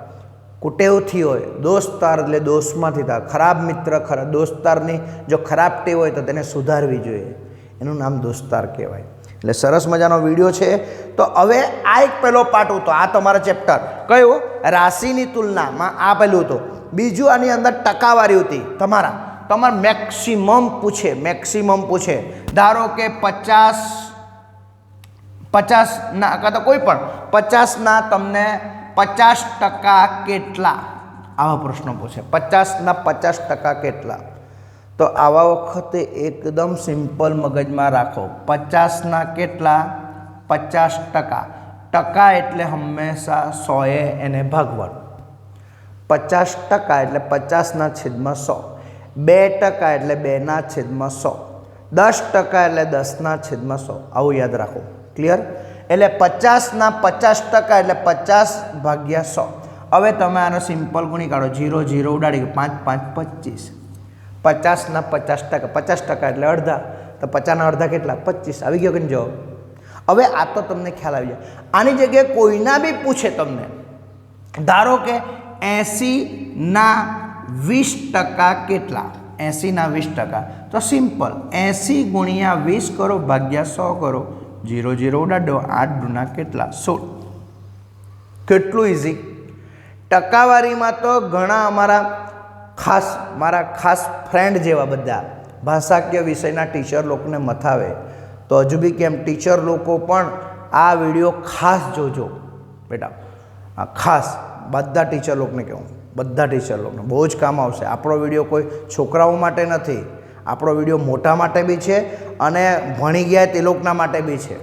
કુટેવથી હોય. દોસ્તાર એટલે દોસ્તમાંથી થાય. ખરાબ મિત્ર, દોસ્તારની જો ખરાબ ટેવ હોય તો તેને સુધારવી જોઈએ, એનું નામ દોસ્તાર કહેવાય. એટલે સરસ મજાનો વિડીયો છે. તો હવે આ એક પહેલો પાર્ટ હતો, આ તમારા ચેપ્ટર કયો? રાશિની તુલનામાં. આ પહેલું હતું. બીજું આની અંદર ટકાવારી હતી. તમારા મેક્સિમમ પૂછે. ધારો કે 50 ના કાં તો કોઈ પણ 50ના તમને 50% કેટલા, આવા પ્રશ્નો પૂછે. 50ના 50% કેટલા? તો આવા વખતે એકદમ સિમ્પલ મગજમાં રાખો. 50ના કેટલા? 50%. ટકા એટલે હંમેશા 100એ એને ભાગવાનું. 50% એટલે 50/100. 2% એટલે 2/100. 10% એટલે 10/100. આવું યાદ રાખો. ક્લિયર? એટલે 50ના 50% એટલે 50 ભાગ્યા 100. હવે તમે આનો સિમ્પલ ગુણી કાઢો. 0 0 ઉડાડી, 5 5 25. 50ના 50%, 50% એટલે અડધા, તો 50ના અડધા કેટલા? 25. આવી ગયો કે નહીં જવાબ? હવે આ તો તમને ખ્યાલ આવી જાય. આની જગ્યાએ કોઈના બી પૂછે તમને, ધારો કે 80ના 20% કેટલા? 80ના 20%. તો સિમ્પલ 80 ગુણ્યા 20 કરો, ભાગ્યા 100 કરો, 0 0 ઉડાડો, 8 દુના કેટલા? 16. કેટલું ઇઝી. ટકાવારીમાં તો ઘણા મારા ખાસ ફ્રેન્ડ જેવા બધા ભાષાકીય વિષયના ટીચર લોકોને મથાવે. તો હજુ બી કેમ ટીચર લોકો પણ આ વિડીયો ખાસ જોજો બેટા. ખાસ બધા ટીચર લોકોને કહું, બધા ટીચર લોકોને બહુ જ કામ આવશે. આપણો વિડીયો કોઈ છોકરાઓ માટે નથી, આપણો વિડીયો મોટા માટે બી છે અને ભણી ગયા તે લોકોના માટે બી છે,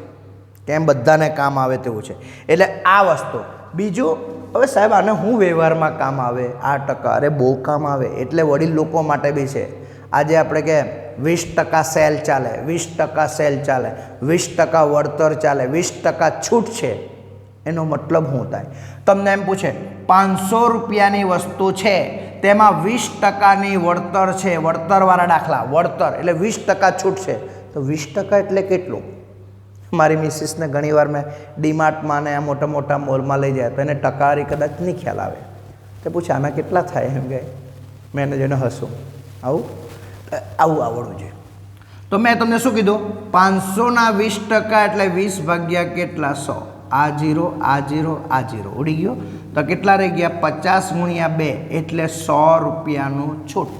કેમ બધાને કામ આવે તેવું છે. એટલે આ વસ્તુ. બીજું, હવે સાહેબ આને હું વ્યવહારમાં કામ આવે, 8%, અરે બહુ કામ આવે. એટલે વડીલ લોકો માટે બી છે. આજે આપણે કે 20% સેલ ચાલે, 20% સેલ ચાલે, 20% વળતર ચાલે, 20% છૂટ છે. એનો મતલબ શું થાય? તમને એમ પૂછે 500 રૂપિયાની વસ્તુ છે, તેમાં 20%ની વળતર છે, વળતરવાળા દાખલા, વળતર એટલે 20% છૂટ છે, તો 20% એટલે કેટલું? મારી મિસિસને ઘણીવાર મેં ડીમાર્ટમાં ને આ મોટા મોટા મોલમાં લઈ જાય તો એને ટકાવારી કદાચ નહીં ખ્યાલ આવે. તો પૂછે આના કેટલા થાય? એમ કે મેં એને જોઈને હસું, આવું આવડવું જોઈએ. તો મેં તમને શું કીધું? 500ના 20% એટલે 20 ભાગ્યા કેટલા? 100. આ 0, આ 0, આ 0 ઉડી ગયો. તો કેટલા રહી ગયા? 50 ગુણ્યા 2 એટલે 100 રૂપિયાનું છૂટ.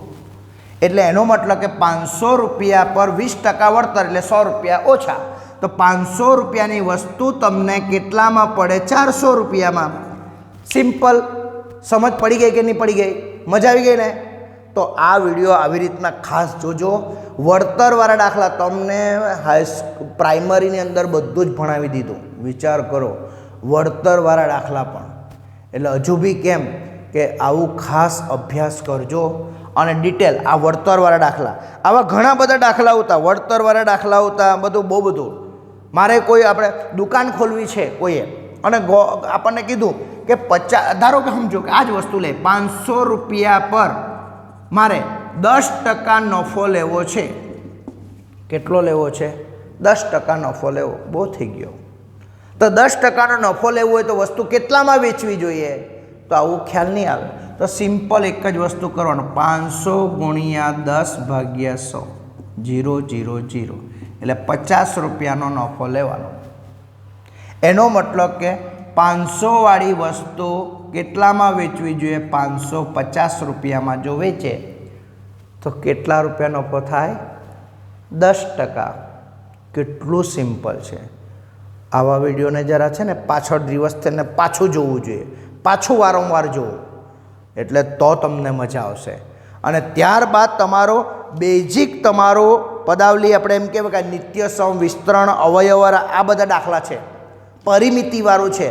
એટલે એનો મતલબ કે 500 રૂપિયા પર 20% વળતર એટલે 100 રૂપિયા ઓછા. તો 500 રૂપિયાની વસ્તુ તમને કેટલામાં પડે? 400 રૂપિયામાં. સિમ્પલ. સમજ પડી ગઈ કે નહીં પડી ગઈ? મજા આવી ગઈ ને? તો આ વિડીયો આવી રીતના ખાસ જોજો. વળતરવાળા દાખલા તમને પ્રાઇમરીની અંદર બધું જ ભણાવી દીધું. વિચાર કરો, વળતરવાળા દાખલા પણ. એટલે હજુ બી કેમ કે આવું ખાસ અભ્યાસ કરજો અને ડિટેલ આ વળતરવાળા દાખલા, આવા ઘણા બધા દાખલા હતા, વળતરવાળા દાખલા હતા, બધું બહુ બધું. મારે કોઈ આપણે દુકાન ખોલવી છે કોઈએ અને આપણને કીધું કે 50, ધારો કે સમજો કે આ જ વસ્તુ લે, 500 રૂપિયા પર મારે 10% નફો લેવો છે. કેટલો લેવો છે? 10% નફો લેવો. બહુ થઈ ગયો. તો 10%નો નફો લેવો હોય તો વસ્તુ કેટલામાં વેચવી જોઈએ? તો આવું ખ્યાલ નહીં આવે. તો સિમ્પલ એક જ વસ્તુ કરવાનું, 500 ગુણ્યા 10 ભાગ્યા 100, 0 0 0 એટલે 50 રૂપિયાનો નફો લેવાનો. એનો મતલબ કે 500 વાળી વસ્તુ કેટલામાં વેચવી જોઈએ? 550 રૂપિયામાં જો વેચે તો કેટલા રૂપિયા નફો થાય? 10%. કેટલું સિમ્પલ છે. આવા વિડીયોને જરા છે ને પાછળ રિવર્સ થઈને પાછું જોવું જોઈએ, પાછું વારંવાર જોવું, એટલે તો તમને મજા આવશે. અને ત્યારબાદ તમારો બેઝિક તમારો પદાવલી, આપણે એમ કહેવાય કે નિત્ય સમ, વિસ્તરણ, અવયવર, આ બધા દાખલા છે, પરિમિતિવાળું છે.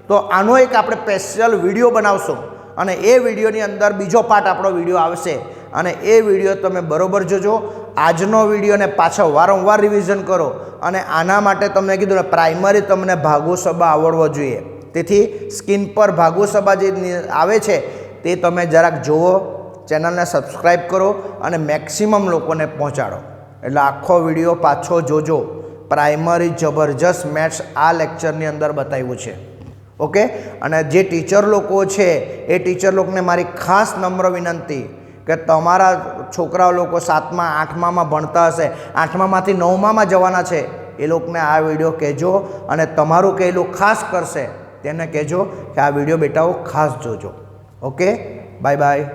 તો આનો એક આપણે સ્પેશિયલ વિડીયો બનાવશું અને એ વિડીયોની અંદર બીજો પાર્ટ આપણો વિડીયો આવશે અને એ વિડીયો તમે બરોબર જોજો. આજનો વિડીયોને પાછો વારંવાર રિવિઝન કરો. અને આના માટે તમને કીધું ને પ્રાઇમરી તમને ભાગોસભા આવડવો જોઈએ. તેથી સ્ક્રીન પર ભાગોસભા જે આવે છે તે તમે જરાક જુઓ, ચેનલને સબસ્ક્રાઈબ કરો અને મેક્સિમમ લોકોને પહોંચાડો. એટલે આખો વિડીયો પાછો જોજો. પ્રાઇમરી જબરજસ્ત મેથ્સ આ લેક્ચરની અંદર બતાવ્યું છે. ઓકે. અને જે ટીચર લોકો છે એ ટીચર લોકોને મારી ખાસ નમ્ર વિનંતી કે તમારા છોકરાઓ લોકો 7મા 8મામાં ભણતા હશે, 8મામાંથી 9મામાં જવાના છે, એ લોકોને આ વિડીયો કહેજો અને તમારું કહેલું ખાસ કરશે તેને કહેજો કે આ વિડીયો બેટાઓ ખાસ જોજો. Okay, bye bye.